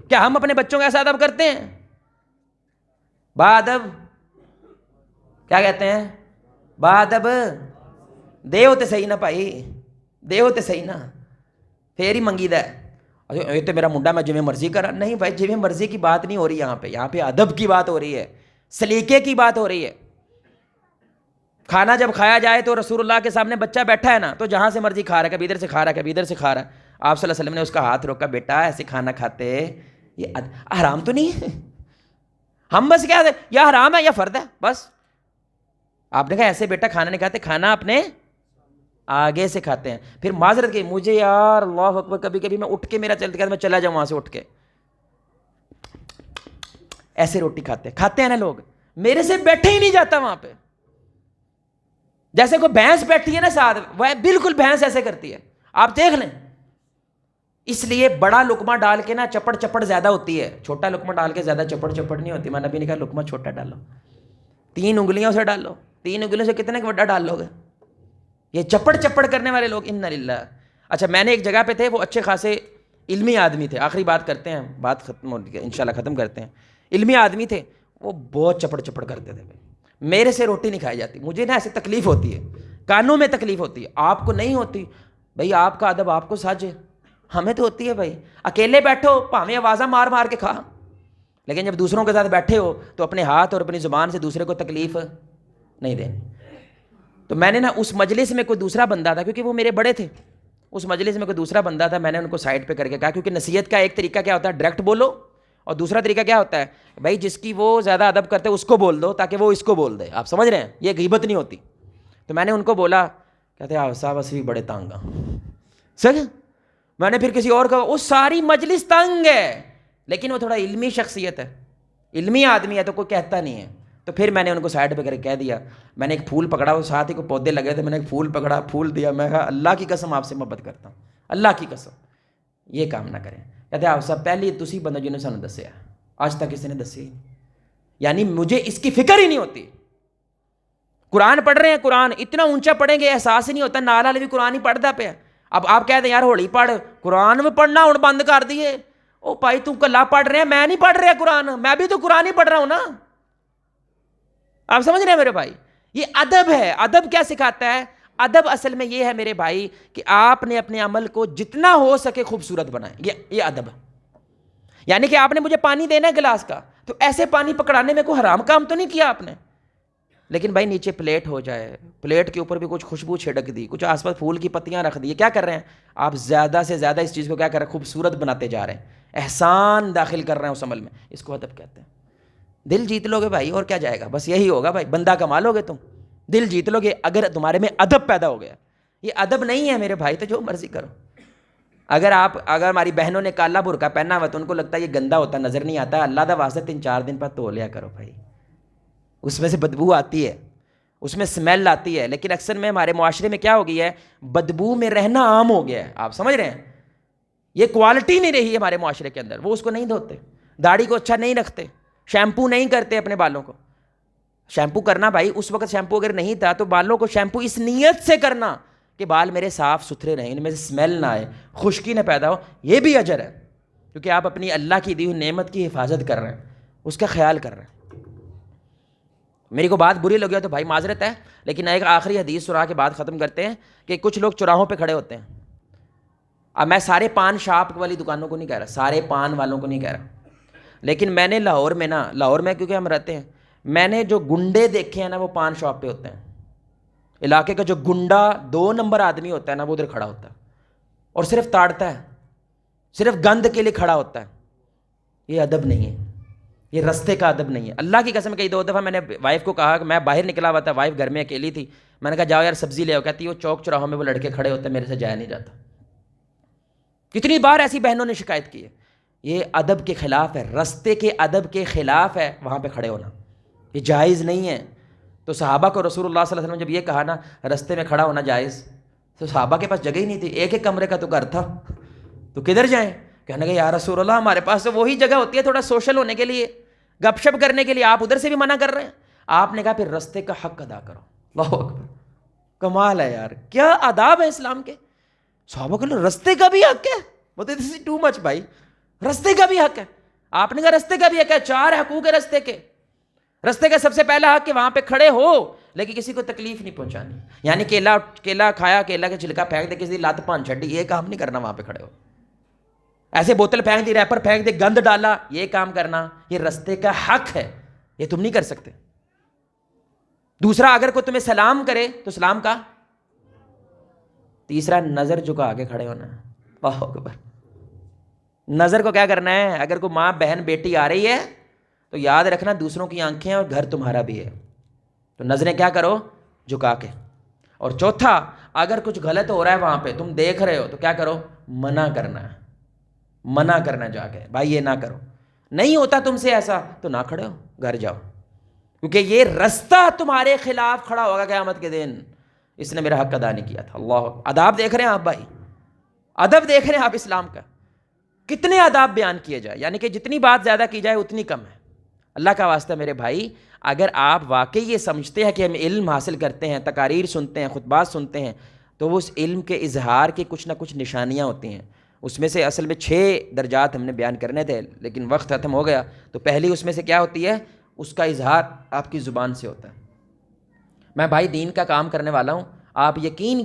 کیا ہم اپنے بچوں کا ایسا ادب کرتے ہیں؟ با ادب کیا کہتے ہیں؟ با ادب دے ہوتے صحیح نا بھائی، دے ہوتے صحیح نا، پھر ہی منگی دا ہے. یہ تو میرا منڈا، میں جویں مرضی کرا. نہیں بھائی، جویں مرضی کی بات نہیں ہو رہی یہاں پہ ادب کی بات ہو رہی ہے، سلیقے کی بات ہو رہی ہے. کھانا جب کھایا جائے تو رسول اللہ کے سامنے بچہ بیٹھا ہے نا، تو جہاں سے مرضی کھا رہا ہے، کبھی ادھر سے کھا رہا ہے، کبھی ادھر سے کھا رہا ہے. آپ صلی اللہ علیہ وسلم نے اس کا ہاتھ روکا، بیٹا ایسے کھانا کھاتے یہ حرام تو نہیں ہے. ہم بس کیا یا حرام ہے یا فرد ہے بس. آپ نے کہا ایسے بیٹا کھانا نہیں کھاتے، کھانا اپنے آگے سے کھاتے ہیں. پھر معذرت کی، مجھے یار اللہ اکبر، کبھی کبھی میں اٹھ کے میرا چلتا ہے، میں چلا جاؤں وہاں سے اٹھ کے، ایسے روٹی کھاتے ہیں نا لوگ، میرے سے بیٹھے ہی نہیں جاتا وہاں پہ. جیسے کوئی بھینس بیٹھی ہے نا ساتھ، وہ بالکل بھینس ایسے کرتی ہے، آپ دیکھ لیں. اس لیے بڑا لقمہ ڈال کے نا چپڑ چپڑ زیادہ ہوتی ہے، چھوٹا لقمہ ڈال کے زیادہ چپڑ چپڑ نہیں ہوتی. میں نبی نے کہا لقمہ چھوٹا ڈالو، 3 انگلیوں سے ڈالو. 3 انگلیوں سے کتنے کا بڑا ڈال لو گے؟ یہ چپڑ چپڑ کرنے والے لوگ، انا للہ. اچھا، میں نے ایک جگہ پہ تھے، وہ اچھے خاصے علمی آدمی تھے. آخری بات کرتے ہیں، بات ختم ہو گئی انشاءاللہ، ختم کرتے ہیں. علمی آدمی تھے، وہ بہت چپڑ چپڑ کرتے تھے. میرے سے روٹی نہیں کھائی جاتی، مجھے نا ایسے تکلیف ہوتی ہے، کانوں میں تکلیف ہوتی ہے. آپ کو نہیں ہوتی بھائی، آپ کا ادب آپ کو ساجے، ہمیں تو ہوتی ہے بھائی. اکیلے بیٹھو پاویں آوازاں مار مار کے کھا، لیکن جب دوسروں کے ساتھ بیٹھے ہو تو اپنے ہاتھ اور اپنی زبان سے دوسرے کو تکلیف نہیں دینی. تو میں نے نا اس مجلس میں کوئی دوسرا بندہ تھا، کیونکہ وہ میرے بڑے تھے، اس مجلس میں کوئی دوسرا بندہ تھا. میں نے ان کو سائڈ پہ کر کے کہا، کیونکہ نصیحت کا ایک طریقہ کیا ہوتا ہے، ڈائریکٹ بولو، اور دوسرا طریقہ کیا ہوتا ہے بھائی، جس کی وہ زیادہ ادب کرتے اس کو بول دو تاکہ وہ اس کو بول دے. آپ سمجھ رہے ہیں، یہ غیبت نہیں ہوتی. تو میں نے ان کو بولا، کہتے ہیں صاحب اسی بڑے تنگ ہیں. سر میں نے پھر کسی اور کا، وہ ساری مجلس تنگ ہے، لیکن وہ تھوڑا علمی شخصیت ہے، علمی آدمی ہے، تو کوئی کہتا نہیں ہے. تو پھر میں نے ان کو سائڈ پہ کر کے کہہ دیا. میں نے ایک پھول پکڑا، وہ ساتھ ہی کو پودے لگے تھے، میں نے ایک پھول پکڑا، پھول دیا. میں کہا اللہ کی قسم آپ سے محبت کرتا ہوں، اللہ کی قسم یہ کام نہ کریں. کہتے ہیں آپ صاحب پہلی تسی بندہ جنہوں نے سانو دسیا، آج تک کسی نے دسی ہی نہیں. یعنی مجھے اس کی فکر ہی نہیں ہوتی. قرآن پڑھ رہے ہیں، قرآن اتنا اونچا پڑھیں گے احساس ہی نہیں ہوتا. نال والے بھی قرآن ہی پڑھتا پیا. اب آپ کہتے ہیں یار ہولی پڑھ، قرآن میں پڑھنا ہوں بند کر دیے. او بھائی تو کلا پڑھ رہے ہیں، میں نہیں پڑھ رہا قرآن، میں بھی تو قرآن ہی پڑھ رہا ہوں نا. آپ سمجھ رہے ہیں میرے بھائی، یہ ادب ہے. ادب کیا سکھاتا ہے؟ ادب اصل میں یہ ہے میرے بھائی کہ آپ نے اپنے عمل کو جتنا ہو سکے خوبصورت بنائیں. یہ ادب ہے. یعنی کہ آپ نے مجھے پانی دینا ہے گلاس کا، تو ایسے پانی پکڑانے میں کوئی حرام کام تو نہیں کیا آپ نے، لیکن بھائی نیچے پلیٹ ہو جائے، پلیٹ کے اوپر بھی کچھ خوشبو چھڑک دی، کچھ آس پاس پھول کی پتیاں رکھ دی. کیا کر رہے ہیں آپ؟ زیادہ سے زیادہ اس چیز کو کیا کر رہے ہیں؟ خوبصورت بناتے جا رہے ہیں، احسان داخل کر رہے ہیں اس عمل میں. اس کو ادب کہتے ہیں. دل جیت لو گے بھائی، اور کیا جائے گا، بس یہی ہوگا بھائی، بندہ کما لو گے تم، دل جیت لو گے اگر تمہارے میں ادب پیدا ہو گیا. یہ ادب نہیں ہے میرے بھائی، تو جو مرضی کرو. اگر ہماری بہنوں نے کالا برقع پہنا ہوا تو ان کو لگتا ہے یہ گندا ہوتا، نظر نہیں آتا، اللہ دا واسطہ 3-4 دن بعد دھو لیا کرو بھائی. اس میں سے بدبو آتی ہے، اس میں سمیل آتی ہے، لیکن اکثر میں ہمارے معاشرے میں کیا ہو گیا ہے، بدبو میں رہنا عام ہو گیا ہے. آپ سمجھ رہے ہیں، یہ کوالٹی نہیں رہی ہے ہمارے معاشرے کے اندر. وہ اس کو نہیں دھوتے، داڑھی کو اچھا نہیں رکھتے، شیمپو نہیں کرتے اپنے بالوں کو. شیمپو کرنا بھائی، اس وقت شیمپو اگر نہیں تھا تو بالوں کو شیمپو اس نیت سے کرنا کہ بال میرے صاف ستھرے رہیں، ان میں سے اسمیل نہ آئے، خشکی نہ پیدا ہو. یہ بھی اجر ہے، کیونکہ آپ اپنی اللہ کی دی ہوئی نعمت کی حفاظت کر رہے ہیں، اس کا خیال کر رہے ہیں. میری کو بات بری لگی تو بھائی معذرت ہے، لیکن ایک آخری حدیث سنا کے بعد ختم کرتے ہیں کہ کچھ لوگ چوراہوں پہ کھڑے ہوتے ہیں. اب میں سارے پان شاپ والی دکانوں کو نہیں کہہ رہا، سارے پان والوں کو نہیں کہہ رہا، لیکن میں نے لاہور میں کیونکہ ہم رہتے ہیں، میں نے جو گنڈے دیکھے ہیں نا وہ پان شاپ پہ ہوتے ہیں. علاقے کا جو گنڈا 2 نمبر آدمی ہوتا ہے نا وہ ادھر کھڑا ہوتا ہے اور صرف تاڑتا ہے، صرف گند کے لیے کھڑا ہوتا ہے. یہ ادب نہیں ہے، یہ رستے کا ادب نہیں ہے. اللہ کی قسم کئی 2 دفعہ میں نے وائف کو کہا کہ میں باہر نکلا ہوا تھا، وائف گھر میں اکیلی تھی، میں نے کہا جاؤ یار سبزی لے آؤ. کہتی وہ چوک چوراہوں میں وہ لڑکے کھڑے ہوتے ہیں، میرے سے جایا نہیں جاتا. کتنی بار ایسی بہنوں نے شکایت کی ہے. یہ ادب کے خلاف ہے، رستے کے ادب کے خلاف ہے وہاں پہ کھڑے ہونا، یہ جائز نہیں ہے. تو صحابہ کو رسول اللہ صلی اللہ علیہ وسلم نے جب یہ کہا نا رستے میں کھڑا ہونا جائز، تو صحابہ کے پاس جگہ ہی نہیں تھی، ایک کمرے کا تو گھر تھا، تو کدھر جائیں؟ کہنے کہ یا رسول اللہ ہمارے پاس تو وہی جگہ ہوتی ہے تھوڑا سوشل ہونے کے لیے، گپ شپ کرنے کے لیے، آپ ادھر سے بھی منع کر رہے ہیں. آپ نے کہا پھر رستے کا حق ادا کرو. اللہ اکبر، کمال ہے یار، کیا آداب ہے اسلام کے. صحابہ کو رستے کا بھی حق ہے، بولتے دس از ٹو مچ بھائی، رستے کا بھی حق ہے. آپ نے کہا رستے کا بھی حق ہے، 4 حقوق ہے رستے کے. رستے کا سب سے پہلا حق کہ وہاں پہ کھڑے ہو لیکن کسی کو تکلیف نہیں پہنچانی، یعنی کیلا کھایا، کیلا کا چھلکا پھینک دے، کسی لات پان چھڈی، یہ کام نہیں کرنا وہاں پہ کھڑے ہو. ایسے بوتل پھینک دی، ریپر پھینک دے، گند ڈالا، یہ کام کرنا یہ رستے کا حق ہے، یہ تم نہیں کر سکتے. دوسرا اگر کوئی تمہیں سلام کرے تو سلام کا. تیسرا نظر جھکا کے کھڑے ہونا. اللہ اکبر، نظر کو کیا کرنا ہے؟ اگر کوئی ماں بہن بیٹی آ رہی ہے تو یاد رکھنا دوسروں کی آنکھیں اور گھر تمہارا بھی ہے، تو نظریں کیا کرو؟ جھکا کے. اور چوتھا اگر کچھ غلط ہو رہا ہے وہاں پہ تم دیکھ رہے ہو تو کیا کرو؟ منع کرنا ہے، منع کرنا جا کے بھائی یہ نہ کرو. نہیں ہوتا تم سے ایسا تو نہ کھڑے ہو، گھر جاؤ، کیونکہ یہ رستہ تمہارے خلاف کھڑا ہوگا قیامت کے دن، اس نے میرا حق ادا نہیں کیا تھا. اللہ آداب دیکھ رہے ہیں آپ بھائی، ادب دیکھ رہے ہیں آپ اسلام کا، کتنے آداب بیان کیے جائے، یعنی کہ جتنی بات زیادہ کی جائے اتنی کم ہے. اللہ کا واسطہ میرے بھائی، اگر آپ واقعی یہ سمجھتے ہیں کہ ہم علم حاصل کرتے ہیں، تقاریر سنتے ہیں، خطبات سنتے ہیں، تو وہ اس علم کے اظہار کی کچھ نہ کچھ نشانیاں ہوتی ہیں. اس میں سے اصل میں 6 درجات ہم نے بیان کرنے تھے لیکن وقت ختم ہو گیا. تو پہلی اس میں سے کیا ہوتی ہے؟ اس کا اظہار آپ کی زبان سے ہوتا ہے. میں بھائی دین کا کام کرنے والا ہوں، آپ یقین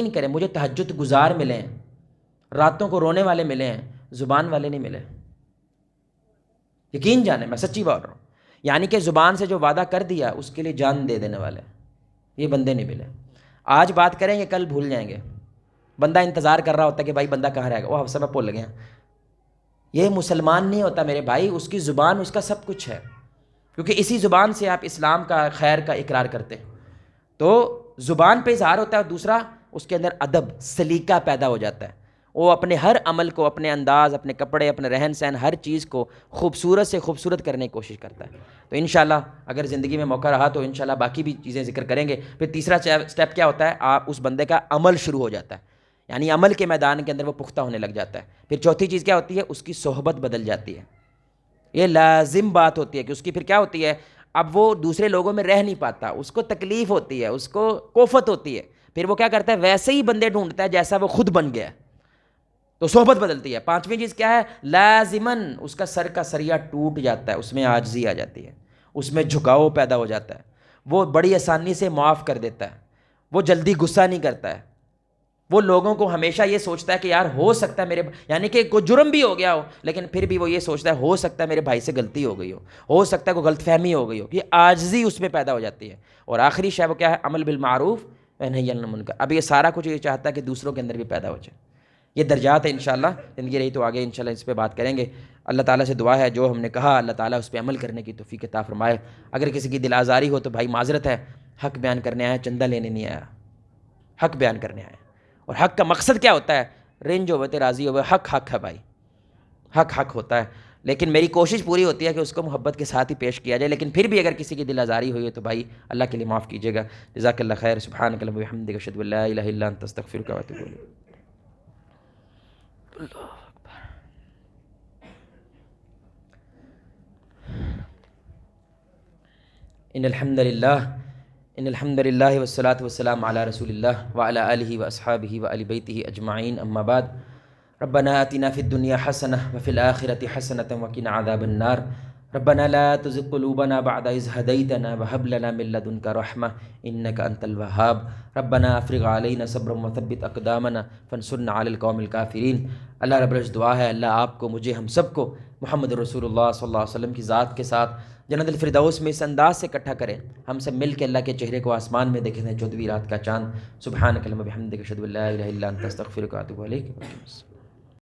کریں مجھے تہجد گزار ملے ہیں، راتوں کو رونے والے ملے ہیں، زبان والے نہیں ملے. یقین جانے میں سچی بول رہا ہوں، یعنی کہ زبان سے جو وعدہ کر دیا اس کے لیے جان دے دینے والے یہ بندے نہیں ملے. آج بات کریں گے کل بھول جائیں گے. بندہ انتظار کر رہا ہوتا ہے کہ بھائی بندہ کہاں رہے گا، وہ سب بھول گیا. یہ مسلمان نہیں ہوتا میرے بھائی، اس کی زبان اس کا سب کچھ ہے، کیونکہ اسی زبان سے آپ اسلام کا خیر کا اقرار کرتے ہیں. تو زبان پہ اظہار ہوتا ہے، اور دوسرا اس کے اندر ادب سلیقہ پیدا ہو جاتا ہے. وہ اپنے ہر عمل کو، اپنے انداز، اپنے کپڑے، اپنے رہن سہن، ہر چیز کو خوبصورت سے خوبصورت کرنے کی کوشش کرتا ہے. تو انشاءاللہ اگر زندگی میں موقع رہا تو انشاءاللہ باقی بھی چیزیں ذکر کریں گے. پھر تیسرا سٹیپ کیا ہوتا ہے؟ آپ اس بندے کا عمل شروع ہو جاتا ہے، یعنی عمل کے میدان کے اندر وہ پختہ ہونے لگ جاتا ہے. پھر چوتھی چیز کیا ہوتی ہے؟ اس کی صحبت بدل جاتی ہے. یہ لازم بات ہوتی ہے کہ اس کی پھر کیا ہوتی ہے؟ اب وہ دوسرے لوگوں میں رہ نہیں پاتا، اس کو تکلیف ہوتی ہے، اس کو کوفت ہوتی ہے. پھر وہ کیا کرتا ہے؟ ویسے ہی بندے ڈھونڈتا ہے جیسا وہ خود بن گیا ہے. تو صحبت بدلتی ہے. 5ویں چیز کیا ہے؟ لازماً اس کا سر کا سریہ ٹوٹ جاتا ہے، اس میں عاجزی آ جاتی ہے، اس میں جھکاؤ پیدا ہو جاتا ہے. وہ بڑی آسانی سے معاف کر دیتا ہے، وہ جلدی غصہ نہیں کرتا ہے. وہ لوگوں کو ہمیشہ یہ سوچتا ہے کہ یار ہو سکتا ہے میرے، یعنی کہ کوئی جرم بھی ہو گیا ہو لیکن پھر بھی وہ یہ سوچتا ہے ہو سکتا ہے میرے بھائی سے غلطی ہو گئی ہو سکتا ہے کوئی غلط فہمی ہو گئی ہو. یہ عاجزی اس میں پیدا ہو جاتی ہے. اور آخری شے وہ کیا ہے؟ عمل بالمعروف و نہی عن المنکر. اب یہ سارا کچھ یہ چاہتا ہے کہ دوسروں کے اندر بھی پیدا ہو جائے. یہ درجات ہیں. انشاءاللہ زندگی رہی تو آگے انشاءاللہ اس پہ بات کریں گے. اللہ تعالیٰ سے دعا ہے جو ہم نے کہا اللہ تعالیٰ اس پہ عمل کرنے کی توفیق عطا فرمائے. اگر کسی کی دل آزاری ہو تو بھائی معذرت ہے، حق بیان کرنے آیا، چندہ لینے نہیں آیا، حق بیان کرنے آیا. اور حق کا مقصد کیا ہوتا ہے؟ رنج ہوئے راضی ہوئے، حق ہے بھائی، حق ہوتا ہے. لیکن میری کوشش پوری ہوتی ہے کہ اس کو محبت کے ساتھ ہی پیش کیا جائے. لیکن پھر بھی اگر کسی کی دل آزاری ہوئی ہے تو بھائی اللہ کے لیے معاف کیجیے گا. جزاک اللہ خیر. سبحانک اللہم و بحمدک، اشہد ان لا الہ الا انت، استغفرک و اتوب الیک. ان الحمد للہ والصلاة والسلام علی رسول اللہ وعلی آلہ واصحابہ وآل بیتہ اجمعین. اما بعد، ربنا آتنا فی الدنیا حسنہ وفی الآخرۃ حسنۃ وقنا عذاب النار. ربنا لا تزغ قلوبنا بعد إذ هديتنا وهب لنا من لدنك رحمة إنك أنت الوهاب ربنا افرغ علينا صبرا وثبت اقدامنا فانصرنا على القوم الكافرین۔ اللہ رب العزت دعا ہے اللہ آپ کو، مجھے، ہم سب کو محمد رسول اللہ صلی اللہ علیہ وسلم کی ذات کے ساتھ جنت الفردوس میں اس انداز سے اکٹھا کرے ہم سب مل کے اللہ کے چہرے کو آسمان میں دیکھیں 14ویں رات کا چاند۔ سبحانک اللہم و بحمدک اشہد ان لا الہ الا انت استغفرک و اتوب الیک۔